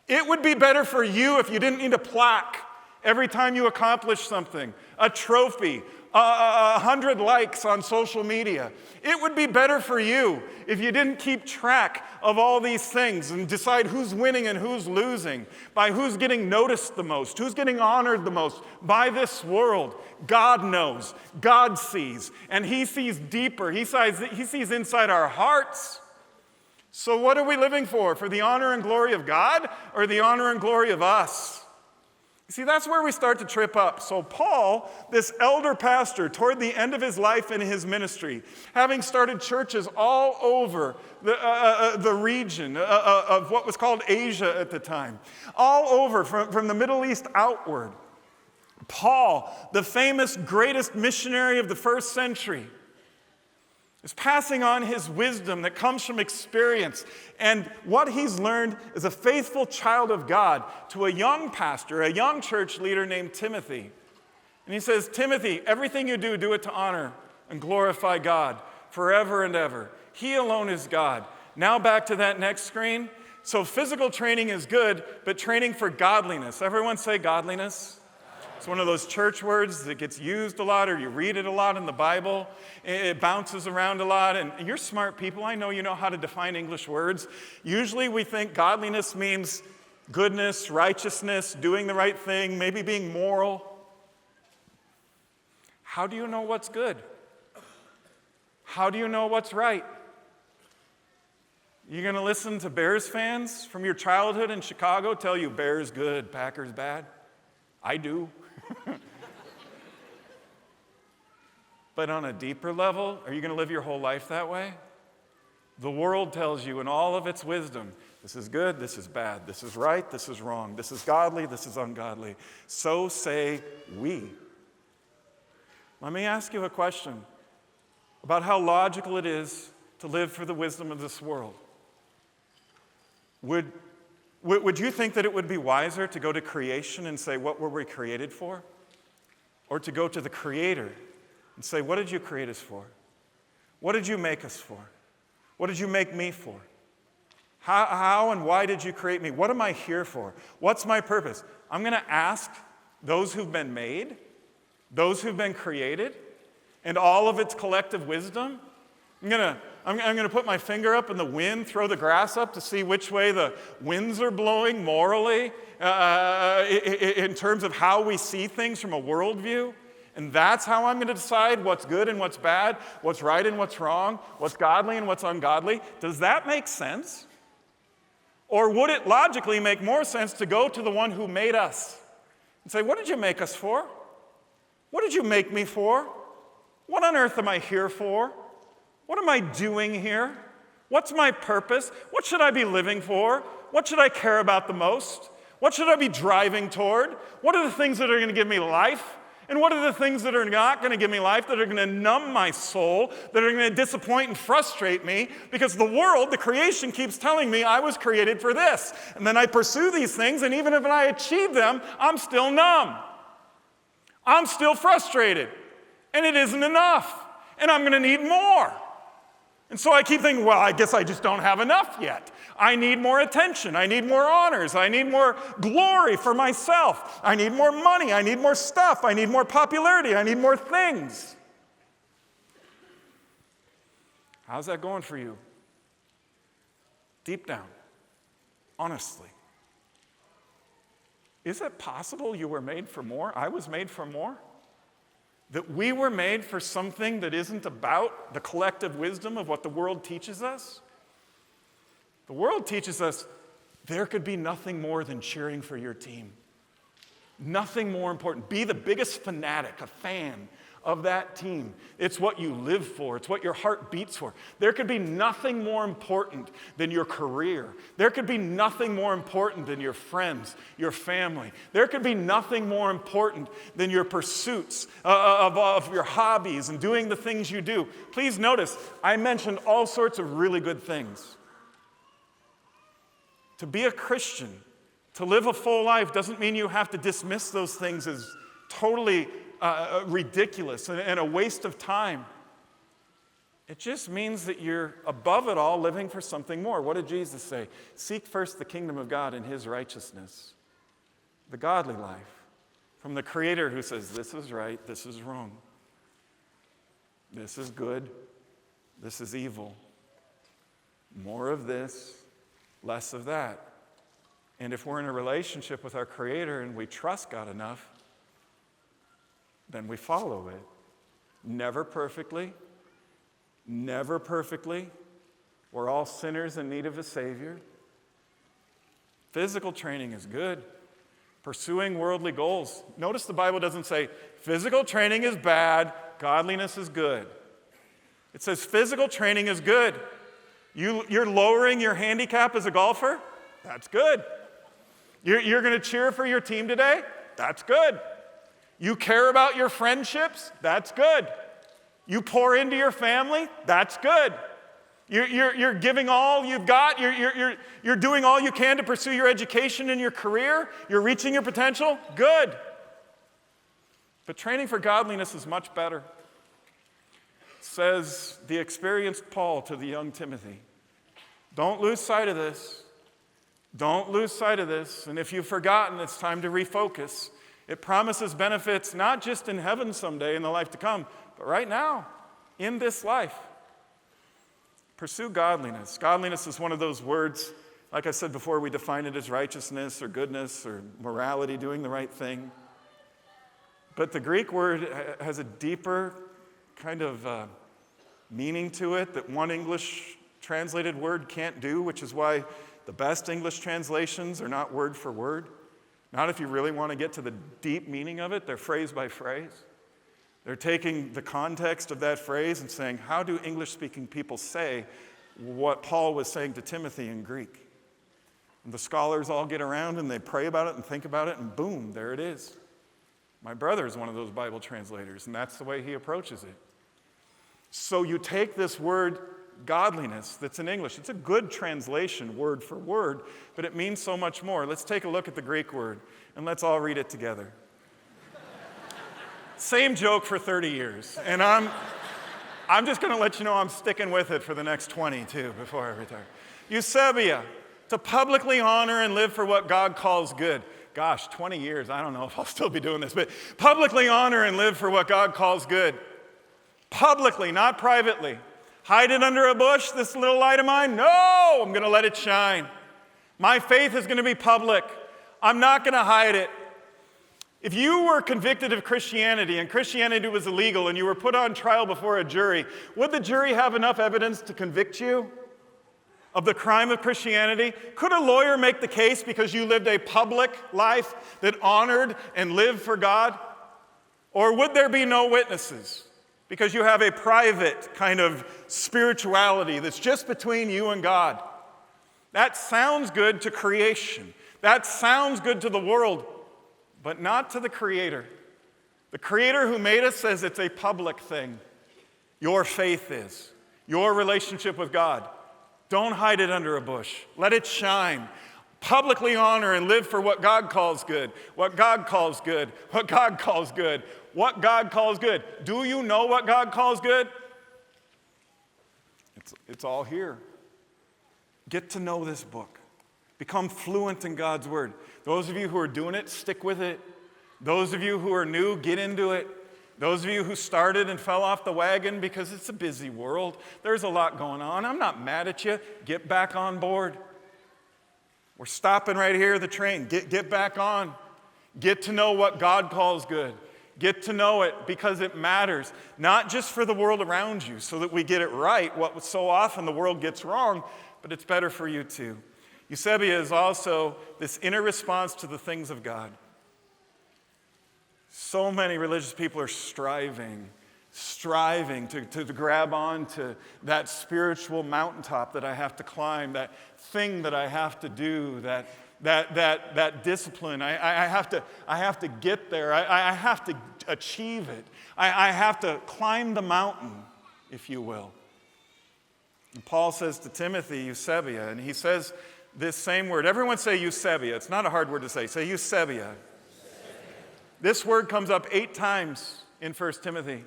It would be better for you if you didn't need a plaque every time you accomplished something, a trophy, 100 likes on social media. It would be better for you if you didn't keep track of all these things and decide who's winning and who's losing, by who's getting noticed the most, who's getting honored the most by this world. God knows, God sees, and He sees deeper. He sees inside our hearts. So what are we living for? For the honor and glory of God or the honor and glory of us? You see, that's where we start to trip up. So Paul, this elder pastor, toward the end of his life and his ministry, having started churches all over the region of what was called Asia at the time, all over from the Middle East outward, Paul, the famous greatest missionary of the first century, is passing on his wisdom that comes from experience and what he's learned as a faithful child of God to a young pastor, a young church leader named Timothy. And he says, Timothy, everything you do, do it to honor and glorify God forever and ever. He alone is God. Now back to that next screen. So physical training is good, but training for godliness. Everyone say godliness. It's one of those church words that gets used a lot, or you read it a lot in the Bible. It bounces around a lot, and you're smart people. I know you know how to define English words. Usually we think godliness means goodness, righteousness, doing the right thing, maybe being moral. How do you know what's good? How do you know what's right? You going to listen to Bears fans from your childhood in Chicago tell you Bears good, Packers bad? I do. But on a deeper level, are you going to live your whole life that way? The world tells you in all of its wisdom, this is good, this is bad, this is right, this is wrong, this is godly, this is ungodly. So say we. Let me ask you a question about how logical it is to live for the wisdom of this world. Would you think that it would be wiser to go to creation and say, what were we created for? Or to go to the Creator and say, what did you create us for? What did you make us for? What did you make me for? How and why did you create me? What am I here for? What's my purpose? I'm going to ask those who've been made, those who've been created, and all of its collective wisdom. I'm going to put my finger up in the wind, throw the grass up to see which way the winds are blowing morally in terms of how we see things from a worldview. And that's how I'm going to decide what's good and what's bad, what's right and what's wrong, what's godly and what's ungodly. Does that make sense? Or would it logically make more sense to go to the one who made us and say, what did you make us for? What did you make me for? What on earth am I here for? What am I doing here? What's my purpose? What should I be living for? What should I care about the most? What should I be driving toward? What are the things that are going to give me life? And what are the things that are not going to give me life, that are going to numb my soul, that are going to disappoint and frustrate me? Because the world, the creation, keeps telling me I was created for this. And then I pursue these things, and even if I achieve them, I'm still numb. I'm still frustrated. And it isn't enough. And I'm going to need more. And so I keep thinking, well, I guess I just don't have enough yet. I need more attention. I need more honors. I need more glory for myself. I need more money. I need more stuff. I need more popularity. I need more things. How's that going for you? Deep down, honestly. Is it possible you were made for more? I was made for more? That we were made for something that isn't about the collective wisdom of what the world teaches us? The world teaches us there could be nothing more than cheering for your team. Nothing more important. Be the biggest fanatic, a fan of that team. It's what you live for. It's what your heart beats for. There could be nothing more important than your career. There could be nothing more important than your friends, your family. There could be nothing more important than your pursuits of your hobbies and doing the things you do. Please notice, I mentioned all sorts of really good things. To be a Christian, to live a full life, doesn't mean you have to dismiss those things as totally ridiculous and a waste of time. It just means that you're above it all living for something more. What did Jesus say? Seek first the kingdom of God and his righteousness. The godly life. From the Creator who says, this is right, this is wrong. This is good, this is evil. More of this, less of that. And if we're in a relationship with our Creator and we trust God enough, then we follow it. Never perfectly. Never perfectly. We're all sinners in need of a Savior. Physical training is good. Pursuing worldly goals. Notice the Bible doesn't say physical training is bad, godliness is good. It says physical training is good. You're lowering your handicap as a golfer? That's good. You're going to cheer for your team today? That's good. You care about your friendships? That's good. You pour into your family? That's good. You're giving all you've got. You're doing all you can to pursue your education and your career. You're reaching your potential? Good. But training for godliness is much better. Says the experienced Paul to the young Timothy. Don't lose sight of this. Don't lose sight of this. And if you've forgotten, it's time to refocus. It promises benefits not just in heaven someday in the life to come, but right now, in this life. Pursue godliness. Godliness is one of those words, like I said before, we define it as righteousness or goodness or morality, doing the right thing. But the Greek word has a deeper kind of meaning to it that one English translated word can't do, which is why the best English translations are not word for word. Not if you really want to get to the deep meaning of it, they're phrase by phrase. They're taking the context of that phrase and saying, how do English-speaking people say what Paul was saying to Timothy in Greek? And the scholars all get around and they pray about it and think about it, and boom, there it is. My brother is one of those Bible translators, and that's the way he approaches it. So you take this word godliness that's in English. It's a good translation, word for word, but it means so much more. Let's take a look at the Greek word, and let's all read it together. Same joke for 30 years, and I'm just going to let you know I'm sticking with it for the next 20, too, before I retire. Eusebia, to publicly honor and live for what God calls good. Gosh, 20 years, I don't know if I'll still be doing this, but publicly honor and live for what God calls good. Publicly, not privately. Hide it under a bush, this little light of mine? No, I'm going to let it shine. My faith is going to be public. I'm not going to hide it. If you were convicted of Christianity and Christianity was illegal and you were put on trial before a jury, would the jury have enough evidence to convict you of the crime of Christianity? Could a lawyer make the case because you lived a public life that honored and lived for God? Or would there be no witnesses because you have a private kind of spirituality that's just between you and God? That sounds good to creation. That sounds good to the world, but not to the Creator. The Creator who made us says it's a public thing. Your faith is. Your relationship with God. Don't hide it under a bush. Let it shine. Publicly honor and live for what God calls good. What God calls good. What God calls good. What God calls good. Do you know what God calls good? It's all here. Get to know this book. Become fluent in God's word. Those of you who are doing it, stick with it. Those of you who are new, get into it. Those of you who started and fell off the wagon because it's a busy world, there's a lot going on. I'm not mad at you. Get back on board. We're stopping right here, the train. Get back on. Get to know what God calls good. Get to know it because it matters, not just for the world around you so that we get it right, what so often the world gets wrong, but it's better for you too. Eusebia is also this inner response to the things of God. So many religious people are striving to grab on to that spiritual mountaintop that I have to climb, that thing that I have to do, that discipline. I have to get there. I have to achieve it. I have to climb the mountain, if you will. And Paul says to Timothy, Eusebia, and he says this same word. Everyone say Eusebia. It's not a hard word to say. Say Eusebia. This word comes up 8 times in 1 Timothy.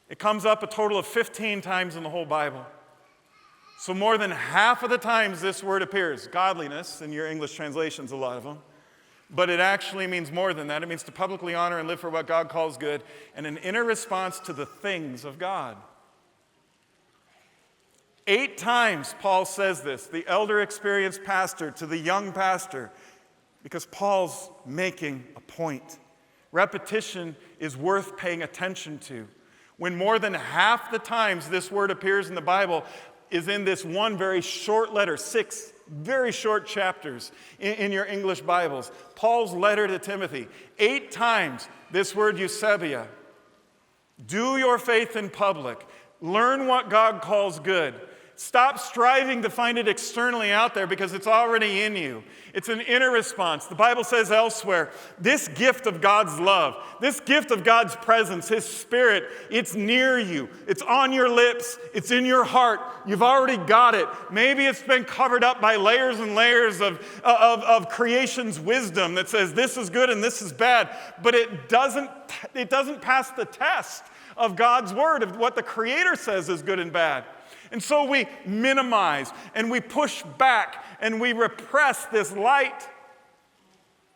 It comes up a total of 15 times in the whole Bible. So more than half of the times this word appears, godliness, in your English translations, a lot of them. But it actually means more than that. It means to publicly honor and live for what God calls good, and an inner response to the things of God. 8 times Paul says this, the elder experienced pastor to the young pastor, because Paul's making a point. Repetition is worth paying attention to. When more than half the times this word appears in the Bible is in this one very short letter, 6 very short chapters in your English Bibles. Paul's letter to Timothy, 8 times this word Eusebia. Do your faith in public. Learn what God calls good. Stop striving to find it externally out there because it's already in you. It's an inner response. The Bible says elsewhere, this gift of God's love, this gift of God's presence, His Spirit, it's near you. It's on your lips. It's in your heart. You've already got it. Maybe it's been covered up by layers and layers of creation's wisdom that says this is good and this is bad, but it doesn't pass the test of God's word, of what the Creator says is good and bad. And so we minimize and we push back and we repress this light.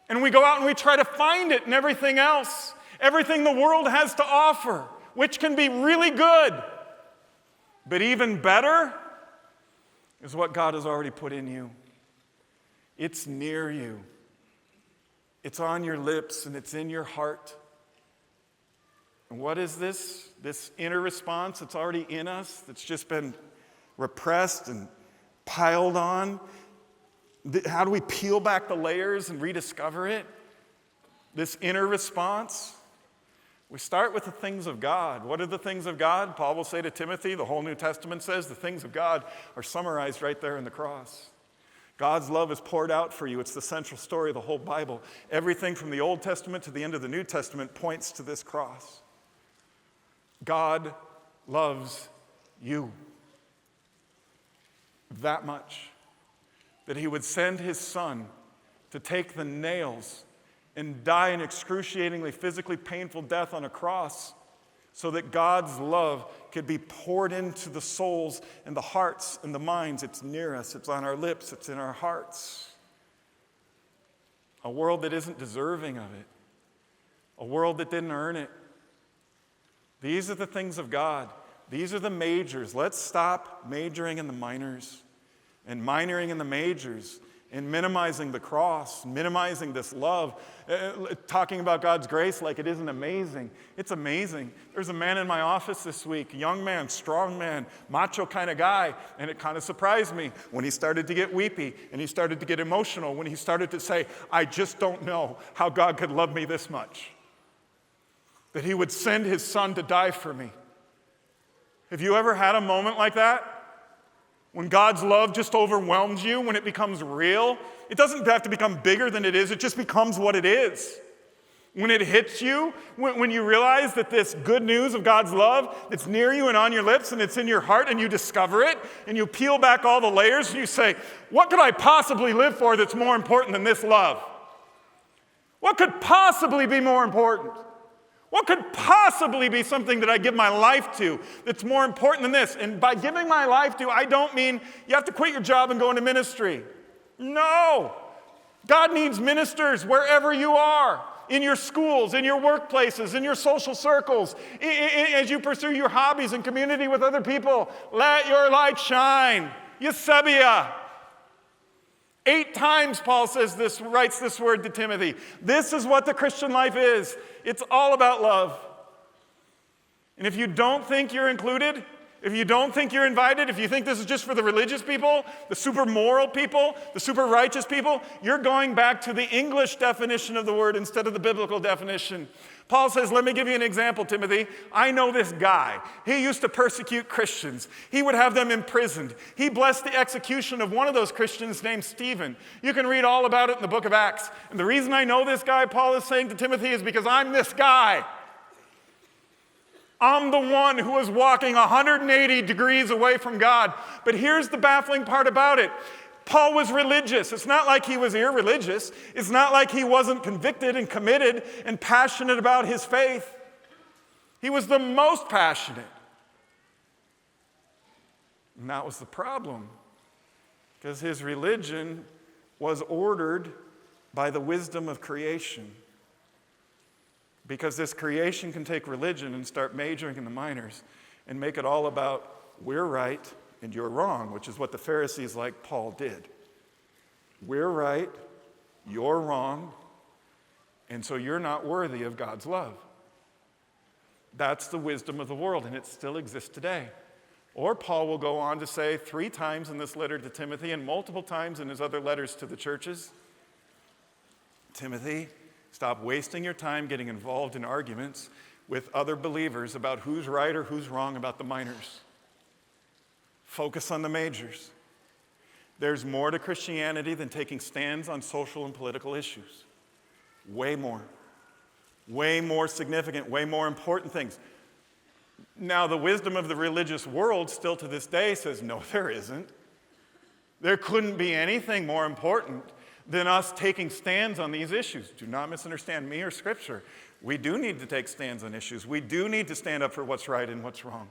And we go out and we try to find it in everything else, everything the world has to offer, which can be really good. But even better is what God has already put in you. It's near you. It's on your lips and it's in your heart. And what is this? This inner response that's already in us, that's just been repressed and piled on. How do we peel back the layers and rediscover it? This inner response. We start with the things of God. What are the things of God? Paul will say to Timothy, the whole New Testament says the things of God are summarized right there in the cross. God's love is poured out for you. It's the central story of the whole Bible. Everything from the Old Testament to the end of the New Testament points to this cross. God loves you that much that He would send His Son to take the nails and die an excruciatingly physically painful death on a cross so that God's love could be poured into the souls and the hearts and the minds. It's near us. It's on our lips. It's in our hearts. A world that isn't deserving of it. A world that didn't earn it. These are the things of God. These are the majors. Let's stop majoring in the minors and minoring in the majors and minimizing the cross, minimizing this love, talking about God's grace like it isn't amazing. It's amazing. There's a man in my office this week, a young man, strong man, macho kind of guy, and it kind of surprised me when he started to get weepy and he started to get emotional, when he started to say, I just don't know how God could love me this much, that he would send his son to die for me. Have you ever had a moment like that? When God's love just overwhelms you, when it becomes real, it doesn't have to become bigger than it is, it just becomes what it is. When it hits you, when you realize that this good news of God's love, it's near you and on your lips and it's in your heart and you discover it and you peel back all the layers and you say, what could I possibly live for that's more important than this love? What could possibly be more important? What could possibly be something that I give my life to that's more important than this? And by giving my life to, I don't mean you have to quit your job and go into ministry. No. God needs ministers wherever you are, in your schools, in your workplaces, in your social circles, as you pursue your hobbies and community with other people. Let your light shine. Eusebia. 8 times Paul writes this word to Timothy. This is what the Christian life is. It's all about love. And if you don't think you're included, if you don't think you're invited, if you think this is just for the religious people, the super moral people, the super righteous people, you're going back to the English definition of the word instead of the biblical definition. Paul says, let me give you an example, Timothy. I know this guy. He used to persecute Christians. He would have them imprisoned. He blessed the execution of one of those Christians named Stephen. You can read all about it in the book of Acts. And the reason I know this guy, Paul is saying to Timothy, is because I'm this guy. I'm the one who was walking 180 degrees away from God. But here's the baffling part about it. Paul was religious. It's not like he was irreligious. It's not like he wasn't convicted and committed and passionate about his faith. He was the most passionate. And that was the problem, because his religion was ordered by the wisdom of creation. Because this creation can take religion and start majoring in the minors and make it all about we're right and you're wrong, which is what the Pharisees like Paul did. We're right, you're wrong, and so you're not worthy of God's love. That's the wisdom of the world, and it still exists today. Or Paul will go on to say 3 times in this letter to Timothy and multiple times in his other letters to the churches, Timothy, stop wasting your time getting involved in arguments with other believers about who's right or who's wrong about the minors. Focus on the majors. There's more to Christianity than taking stands on social and political issues. Way more. Way more significant, way more important things. Now, the wisdom of the religious world still to this day says, no, there isn't. There couldn't be anything more important than us taking stands on these issues. Do not misunderstand me or Scripture. We do need to take stands on issues. We do need to stand up for what's right and what's wrong,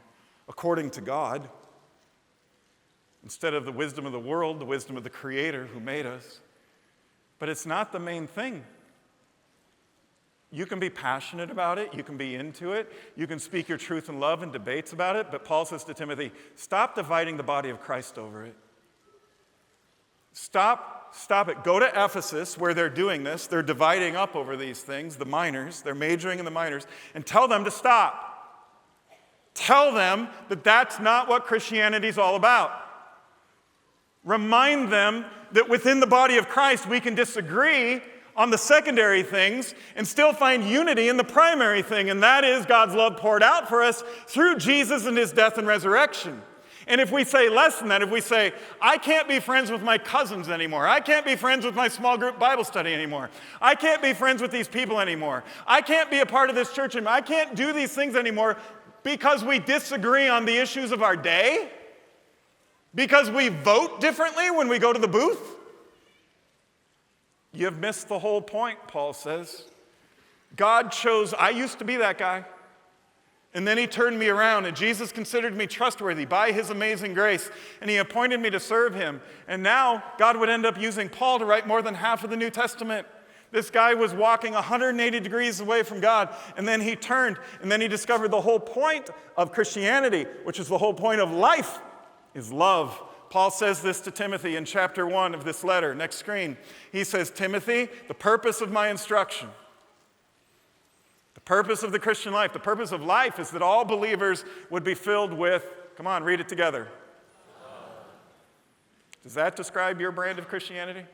according to God, instead of the wisdom of the world, the wisdom of the Creator who made us. But it's not the main thing. You can be passionate about it. You can be into it. You can speak your truth in love in debates about it. But Paul says to Timothy, stop dividing the body of Christ over it. Stop it. Go to Ephesus where they're doing this. They're dividing up over these things, the minors. They're majoring in the minors. And tell them to stop. Tell them that that's not what Christianity's all about. Remind them that within the body of Christ we can disagree on the secondary things and still find unity in the primary thing, and that is God's love poured out for us through Jesus and his death and resurrection. And if we say less than that, if we say, I can't be friends with my cousins anymore, I can't be friends with my small group Bible study anymore, I can't be friends with these people anymore, I can't be a part of this church anymore, I can't do these things anymore because we disagree on the issues of our day, because we vote differently when we go to the booth, you've missed the whole point, Paul says. God chose, I used to be that guy. And then he turned me around, and Jesus considered me trustworthy by his amazing grace, and he appointed me to serve him. And now God would end up using Paul to write more than half of the New Testament. This guy was walking 180 degrees away from God, and then he turned, and then he discovered the whole point of Christianity, which is the whole point of life, is love. Paul says this to Timothy in chapter 1 of this letter. Next screen. He says, Timothy, the purpose of my instruction, the purpose of the Christian life, the purpose of life is that all believers would be filled with, come on, read it together. Does that describe your brand of Christianity?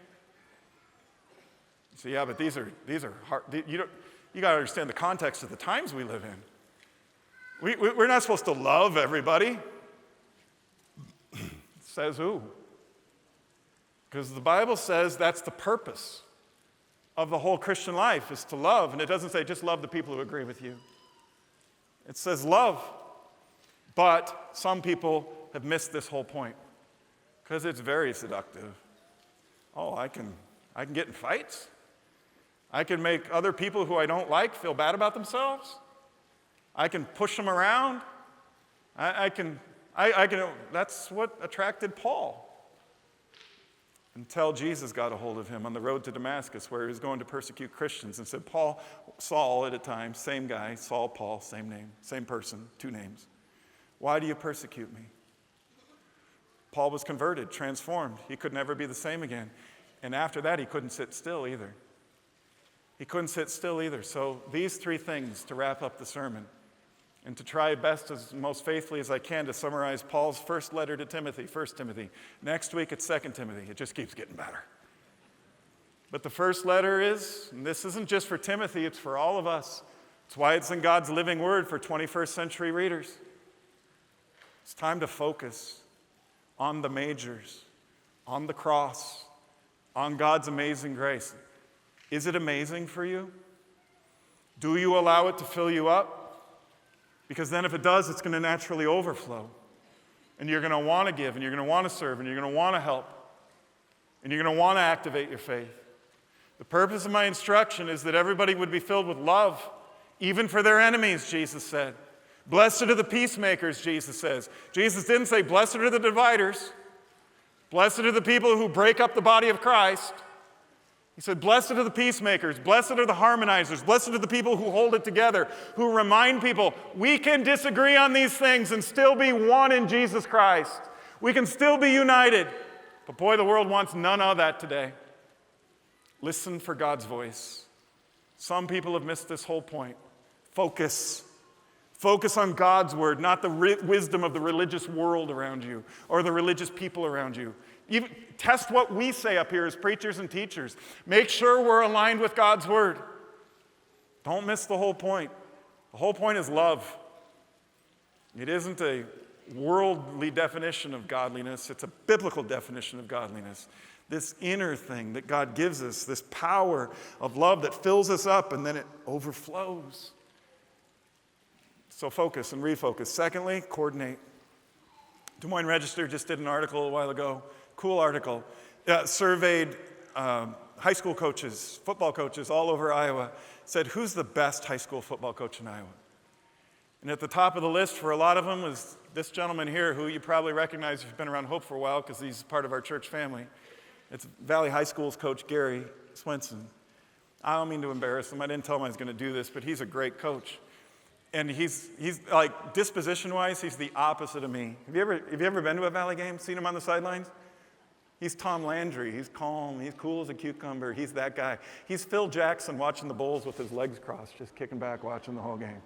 So yeah, but these are hard. You got to understand the context of the times we live in. We're not supposed to love everybody. Says who? Because the Bible says that's the purpose of the whole Christian life, is to love. And it doesn't say just love the people who agree with you. It says love. But some people have missed this whole point because it's very seductive. Oh, I can get in fights. I can make other people who I don't like feel bad about themselves. I can push them around. I can. That's what attracted Paul. Until Jesus got a hold of him on the road to Damascus, where he was going to persecute Christians, and said, Saul at a time, same guy, Saul, Paul, same name, same person, two names. Why do you persecute me? Paul was converted, transformed. He could never be the same again. And after that, he couldn't sit still either. He couldn't sit still either. So these three things to wrap up the sermon, and to try best as most faithfully as I can to summarize Paul's first letter to Timothy, 1 Timothy. Next week it's 2 Timothy. It just keeps getting better. But the first letter is, and this isn't just for Timothy, it's for all of us. It's why it's in God's living word for 21st century readers. It's time to focus on the majors, on the cross, on God's amazing grace. Is it amazing for you? Do you allow it to fill you up? Because then if it does, it's going to naturally overflow. And you're going to want to give, and you're going to want to serve, and you're going to want to help. And you're going to want to activate your faith. The purpose of my instruction is that everybody would be filled with love, even for their enemies, Jesus said. Blessed are the peacemakers, Jesus says. Jesus didn't say, blessed are the dividers. Blessed are the people who break up the body of Christ. He said, blessed are the peacemakers, blessed are the harmonizers, blessed are the people who hold it together, who remind people we can disagree on these things and still be one in Jesus Christ. We can still be united. But boy, the world wants none of that today. Listen for God's voice. Some people have missed this whole point. Focus. Focus on God's word, not the wisdom of the religious world around you or the religious people around you. Even test what we say up here as preachers and teachers. Make sure we're aligned with God's word. Don't miss the whole point. The whole point is love. It isn't a worldly definition of godliness. It's a biblical definition of godliness. This inner thing that God gives us, this power of love that fills us up and then it overflows. So focus and refocus. Secondly, coordinate. Des Moines Register just did an article a while ago. Cool article. Surveyed high school coaches, football coaches all over Iowa. Said, who's the best high school football coach in Iowa? And at the top of the list for a lot of them was this gentleman here, who you probably recognize if you've been around Hope for a while because he's part of our church family. It's Valley High School's coach, Gary Swenson. I don't mean to embarrass him. I didn't tell him I was going to do this, but he's a great coach. And he's like, disposition-wise, he's the opposite of me. Have you ever been to a Valley game, seen him on the sidelines? He's Tom Landry. He's calm. He's cool as a cucumber. He's that guy. He's Phil Jackson watching the Bulls with his legs crossed, just kicking back, watching the whole game.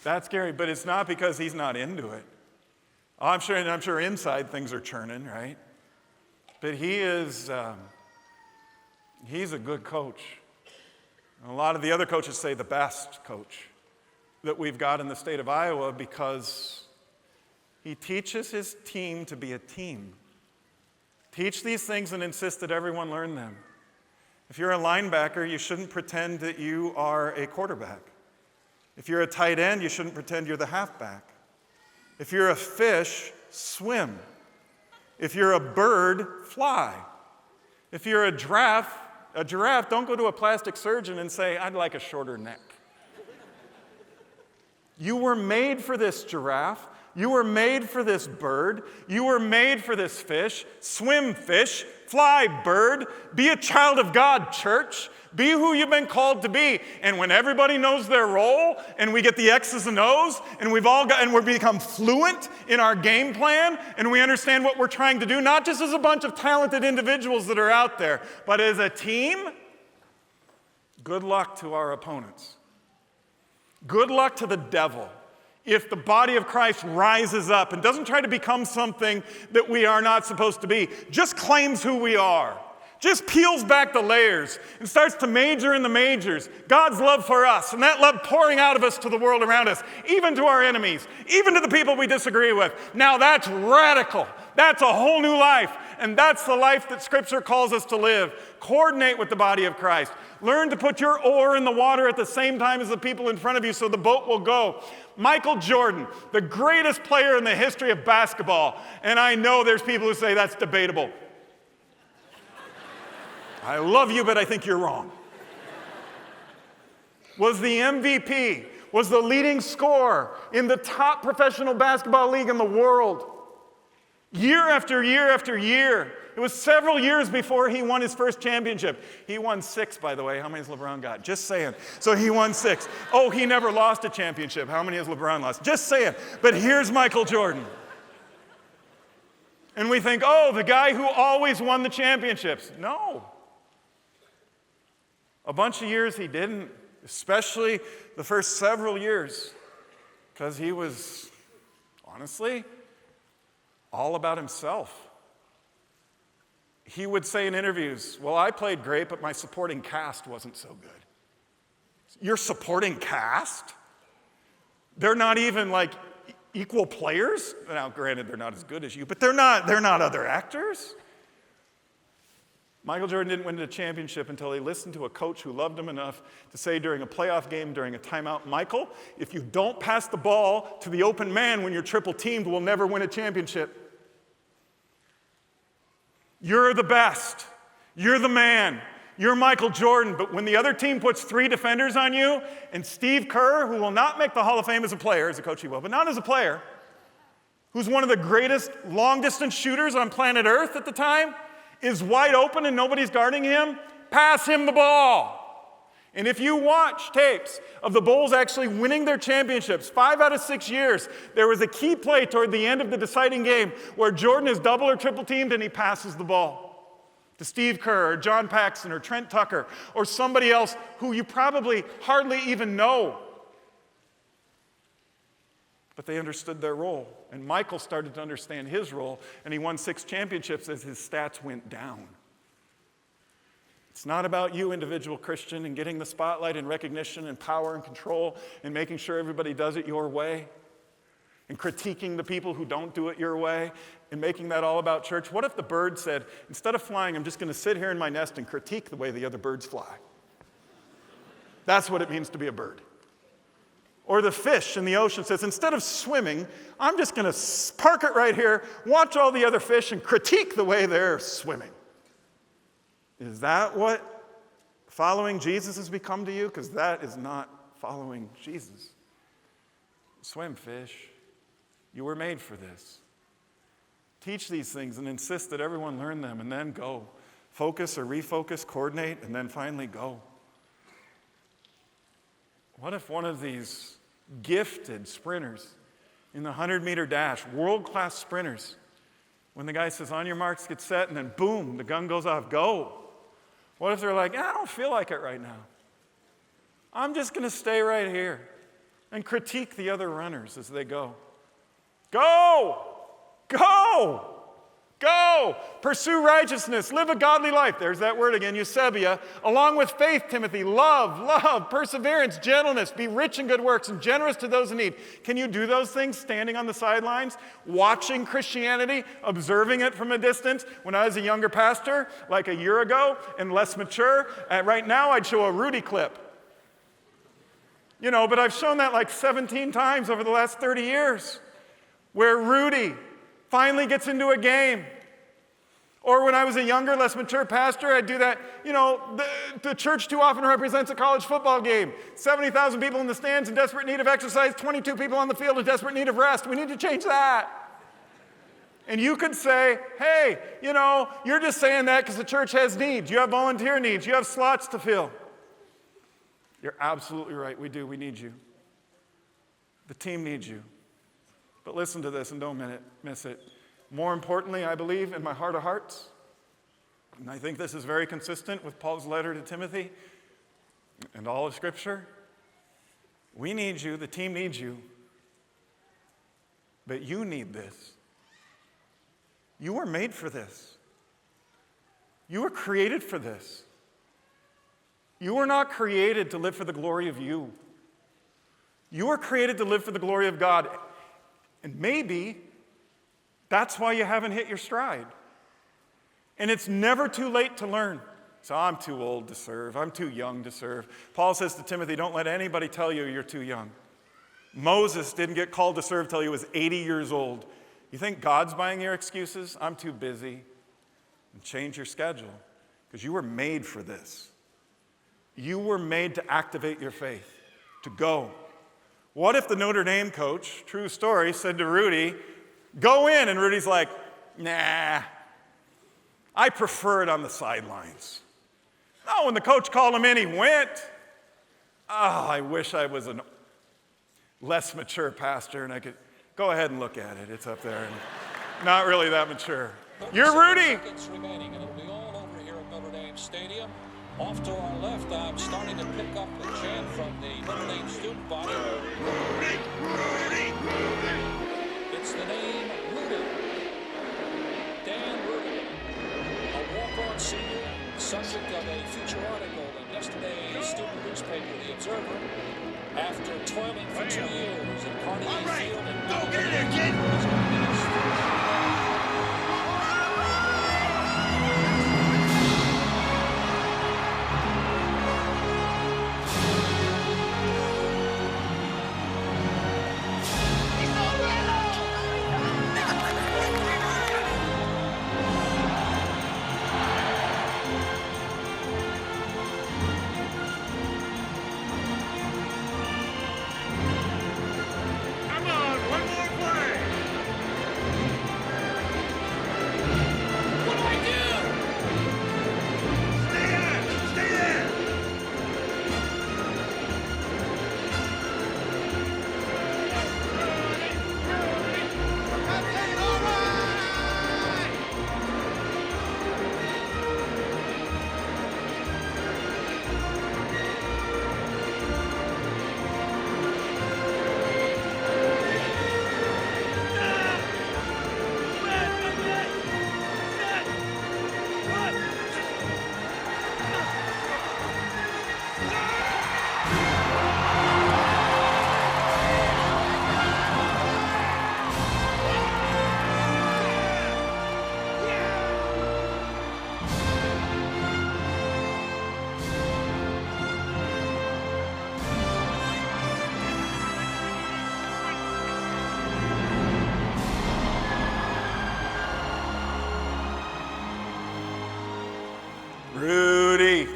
That's scary, but it's not because he's not into it. I'm sure inside things are churning, right? But he's a good coach. And a lot of the other coaches say the best coach that we've got in the state of Iowa, because he teaches his team to be a team. Teach these things and insist that everyone learn them. If you're a linebacker, you shouldn't pretend that you are a quarterback. If you're a tight end, you shouldn't pretend you're the halfback. If you're a fish, swim. If you're a bird, fly. If you're a giraffe, don't go to a plastic surgeon and say, I'd like a shorter neck. You were made for this giraffe. You were made for this bird. You were made for this fish. Swim, fish. Fly, bird. Be a child of God, church. Be who you've been called to be. And when everybody knows their role, and we get the X's and O's, and we become fluent in our game plan, and we understand what we're trying to do, not just as a bunch of talented individuals that are out there, but as a team, good luck to our opponents. Good luck to the devil if the body of Christ rises up and doesn't try to become something that we are not supposed to be, just claims who we are, just peels back the layers and starts to major in the majors, God's love for us, and that love pouring out of us to the world around us, even to our enemies, even to the people we disagree with. Now that's radical. That's a whole new life, and that's the life that Scripture calls us to live. Coordinate with the body of Christ. Learn to put your oar in the water at the same time as the people in front of you so the boat will go. Michael Jordan, the greatest player in the history of basketball, and I know there's people who say that's debatable. I love you, but I think you're wrong. Was the MVP, was the leading scorer in the top professional basketball league in the world. Year after year after year. It was several years before he won his first championship. He won 6, by the way. How many has LeBron got? Just saying. So he won 6. Oh, he never lost a championship. How many has LeBron lost? Just saying. But here's Michael Jordan. And we think, oh, the guy who always won the championships. No. A bunch of years he didn't, especially the first several years, because he was, honestly, all about himself. He would say in interviews, well, I played great, but my supporting cast wasn't so good. Your supporting cast? They're not even like equal players? Now, granted, they're not as good as you, but they're not other actors. Michael Jordan didn't win the championship until he listened to a coach who loved him enough to say during a playoff game, during a timeout, Michael, if you don't pass the ball to the open man when you're triple teamed, we'll never win a championship. You're the best. You're the man. You're Michael Jordan. But when the other team puts 3 defenders on you, and Steve Kerr, who will not make the Hall of Fame as a player, as a coach he will, but not as a player, who's one of the greatest long-distance shooters on planet Earth at the time, is wide open and nobody's guarding him, pass him the ball. And if you watch tapes of the Bulls actually winning their championships, 5 out of 6 years, there was a key play toward the end of the deciding game where Jordan is double or triple teamed and he passes the ball to Steve Kerr or John Paxson or Trent Tucker or somebody else who you probably hardly even know. But they understood their role. And Michael started to understand his role, and he won 6 championships as his stats went down. It's not about you, individual Christian, and getting the spotlight and recognition and power and control and making sure everybody does it your way and critiquing the people who don't do it your way and making that all about church. What if the bird said, instead of flying, I'm just going to sit here in my nest and critique the way the other birds fly? That's what it means to be a bird. Or the fish in the ocean says, instead of swimming, I'm just going to park it right here, watch all the other fish, and critique the way they're swimming. Is that what following Jesus has become to you? Because that is not following Jesus. Swim, fish. You were made for this. Teach these things and insist that everyone learn them, and then go. Focus or refocus, coordinate, and then finally go. What if one of these gifted sprinters in the 100-meter dash, world-class sprinters, when the guy says, on your marks, get set, and then boom, the gun goes off, go. What if they're like, I don't feel like it right now. I'm just going to stay right here and critique the other runners as they go. Go! Go! Go! Pursue righteousness. Live a godly life. There's that word again, eusebia. Along with faith, Timothy. Love, perseverance, gentleness. Be rich in good works and generous to those in need. Can you do those things standing on the sidelines, watching Christianity, observing it from a distance? When I was a younger pastor, like a year ago, and less mature, right now I'd show a Rudy clip. But I've shown that like 17 times over the last 30 years, where Rudy finally gets into a game. Or when I was a younger, less mature pastor, I'd do that. The church too often represents a college football game. 70,000 people in the stands in desperate need of exercise, 22 people on the field in desperate need of rest. We need to change that. And you could say, hey, you're just saying that because the church has needs. You have volunteer needs. You have slots to fill. You're absolutely right. We do. We need you. The team needs you. But listen to this and don't miss it. More importantly, I believe in my heart of hearts, and I think this is very consistent with Paul's letter to Timothy and all of Scripture, we need you, the team needs you, but you need this. You were made for this. You were created for this. You were not created to live for the glory of you. You were created to live for the glory of God. And maybe that's why you haven't hit your stride. And it's never too late to learn. So I'm too old to serve. I'm too young to serve. Paul says to Timothy, don't let anybody tell you you're too young. Moses didn't get called to serve till he was 80 years old. You think God's buying your excuses? I'm too busy. And change your schedule, because you were made for this. You were made to activate your faith, to go. What if the Notre Dame coach, true story, said to Rudy, go in, and Rudy's like, nah, I prefer it on the sidelines. Oh, when the coach called him in, he went. Oh, I wish I was a less mature pastor and I could go ahead and look at it. It's up there. Not really that mature. You're Rudy. Seconds remaining, and it'll be all over here at Notre Dame Stadium. Off to our left, I'm starting to pick up the chant from the Notre Dame student body. Rudy, Rudy, Rudy. It's the name Rudy. Dan Rudy, a walk-on senior, subject of a feature article in yesterday's student newspaper, The Observer. After toiling for 2 years at Carnegie Field and go get it, kid.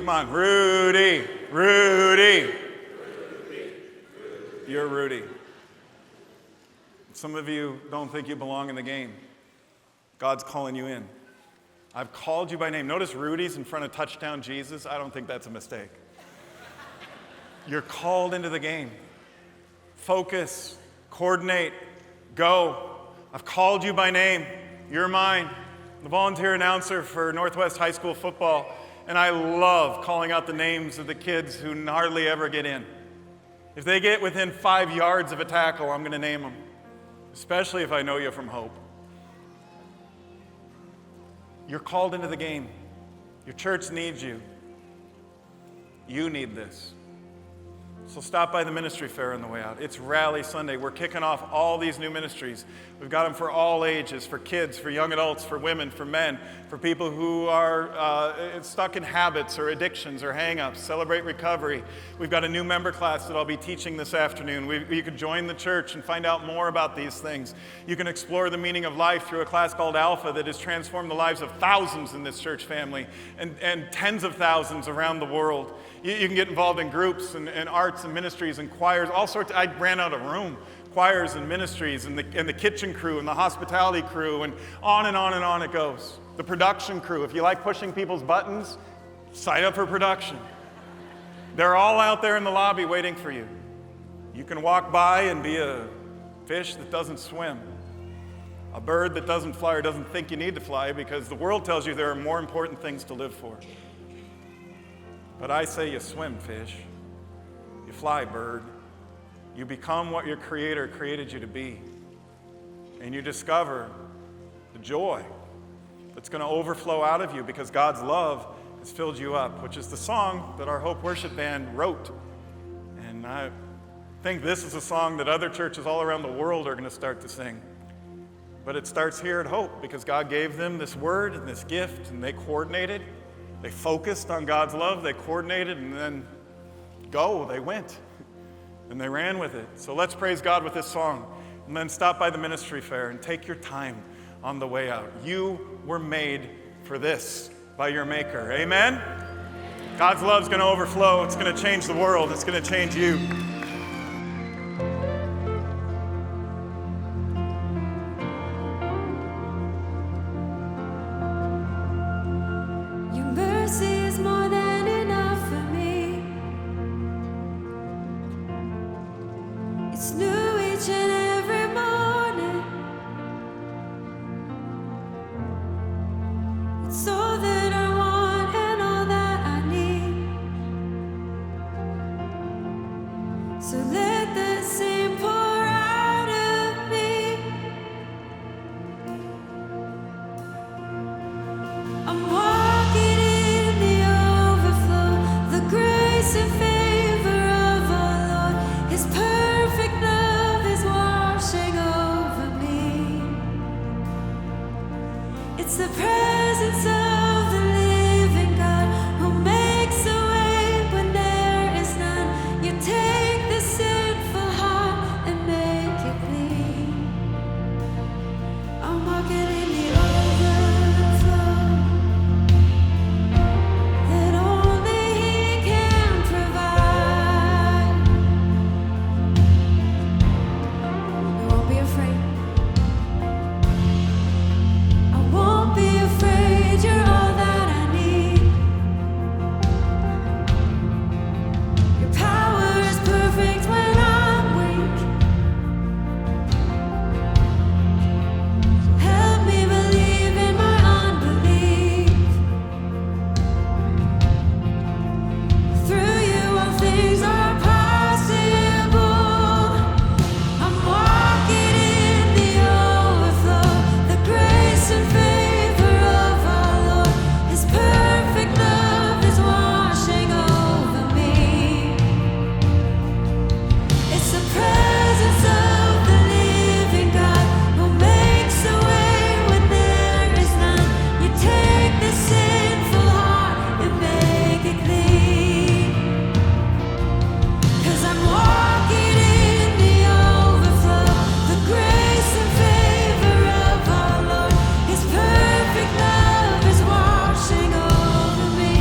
Come on, Rudy, Rudy. You're Rudy. Some of you don't think you belong in the game. God's calling you in. I've called you by name. Notice Rudy's in front of touchdown Jesus. I don't think that's a mistake. You're called into the game. Focus, coordinate, go. I've called you by name. You're mine. I'm the volunteer announcer for Northwest High School football. And I love calling out the names of the kids who hardly ever get in. If they get within 5 yards of a tackle, I'm going to name them, especially if I know you from Hope. You're called into the game. Your church needs you. You need this. So stop by the ministry fair on the way out. It's Rally Sunday. We're kicking off all these new ministries. We've got them for all ages, for kids, for young adults, for women, for men, for people who are stuck in habits or addictions or hang-ups. Celebrate Recovery. We've got a new member class that I'll be teaching this afternoon. You can join the church and find out more about these things. You can explore the meaning of life through a class called Alpha that has transformed the lives of thousands in this church family and tens of thousands around the world. You can get involved in groups and arts and ministries and choirs, all sorts. I ran out of room. choirs and ministries and the kitchen crew and the hospitality crew and on and on and on it goes. The production crew, if you like pushing people's buttons, sign up for production. They're all out there in the lobby waiting for you. You can walk by and be a fish that doesn't swim, a bird that doesn't fly or doesn't think you need to fly because the world tells you there are more important things to live for. But I say you swim, fish. You fly, bird. You become what your Creator created you to be. And you discover the joy that's going to overflow out of you because God's love has filled you up, which is the song that our Hope Worship Band wrote. And I think this is a song that other churches all around the world are going to start to sing. But it starts here at Hope because God gave them this word and this gift, and they coordinated. They focused on God's love, they coordinated, and then they went. And they ran with it. So let's praise God with this song. And then stop by the ministry fair and take your time on the way out. You were made for this by your Maker. Amen? God's love's going to overflow. It's going to change the world. It's going to change you. Your mercy is more than enough for me. It's new each and every morning. It's all that I want and all that I need. So let the same pour out of me. I'm walking in the overflow, the grace and favor of our Lord. His perfect love is washing over me. It's the presence of the living God who makes a way when there is none. You take the sinful heart and make it clean. I'm walking in the overflow that only He can provide. I won't be afraid. I won't be afraid. You're all that I need. Your power is perfect when I'm weak. Help me believe in my unbelief. Through you all things are possible. I'm walking in the overflow, the grace and favor of our Lord. His perfect love is washing over me. It's the presence of the living God who makes a way when there is none. You take the sinful heart and make it clean. 'Cause I'm walking in the overflow, the grace and favor of our Lord. His perfect love is washing over me.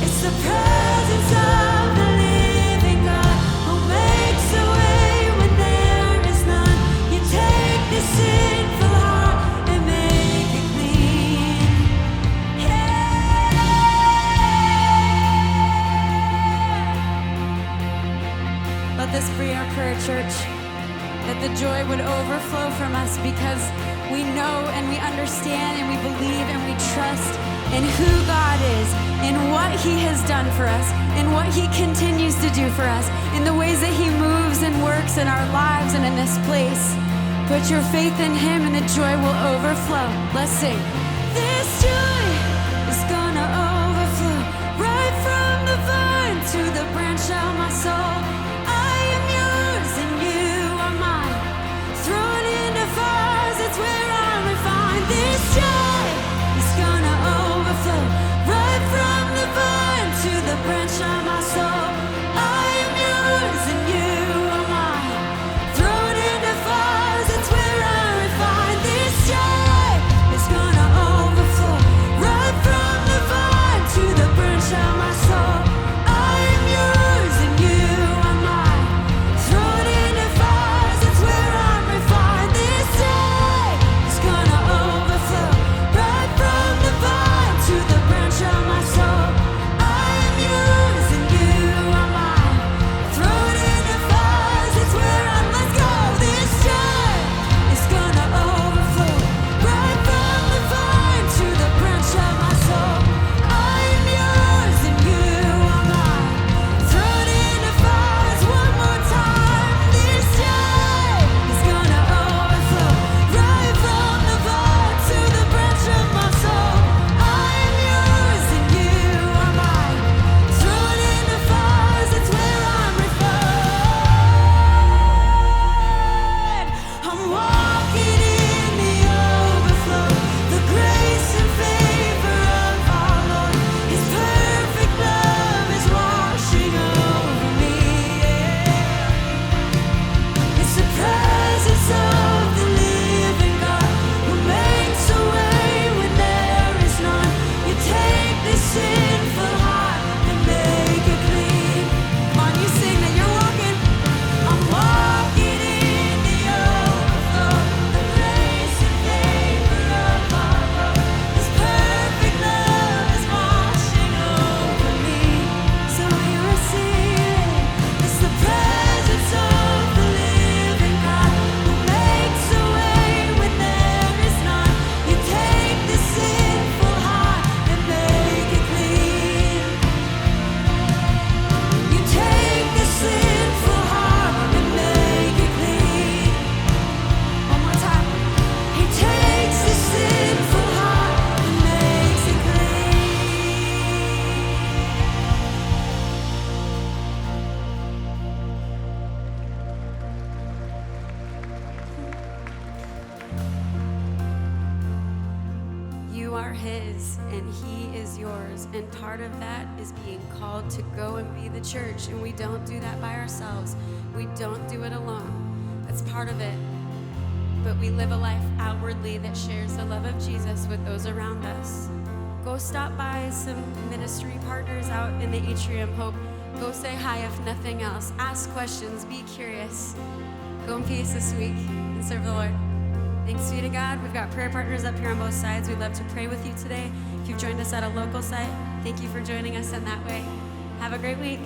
It's the presence of the living God who makes a way when there is none. You take the sinful heart and make it clean. Let this be our prayer, church, that the joy would overflow from us because we know and we understand and we believe and we trust in who God is, in what He has done for us, in what He continues to do for us, in the ways that He moves and works in our lives and in this place. Put your faith in Him and the joy will overflow. Let's sing. This joy is gonna overflow right from the vine to the branch of my soul. I am yours and you are mine. Thrown into fires, it's where I'm refined. This joy is gonna overflow right from the vine to the branch of my soul. I am yours and you are mine. Thrown into fires, it's where I'm refined. This joy is gonna overflow right from the vine to the branch of my soul. I am yours and you and he is yours. And part of that is being called to go and be the church. And we don't do that by ourselves. We don't do it alone. That's part of it. But we live a life outwardly that shares the love of Jesus with those around us. Go stop by some ministry partners out in the atrium. Hope. Go say hi if nothing else. Ask questions. Be curious. Go in peace this week and serve the Lord. Thanks be to God. We've got prayer partners up here on both sides. We'd love to pray with you today. If you've joined us at a local site, thank you for joining us in that way. Have a great week.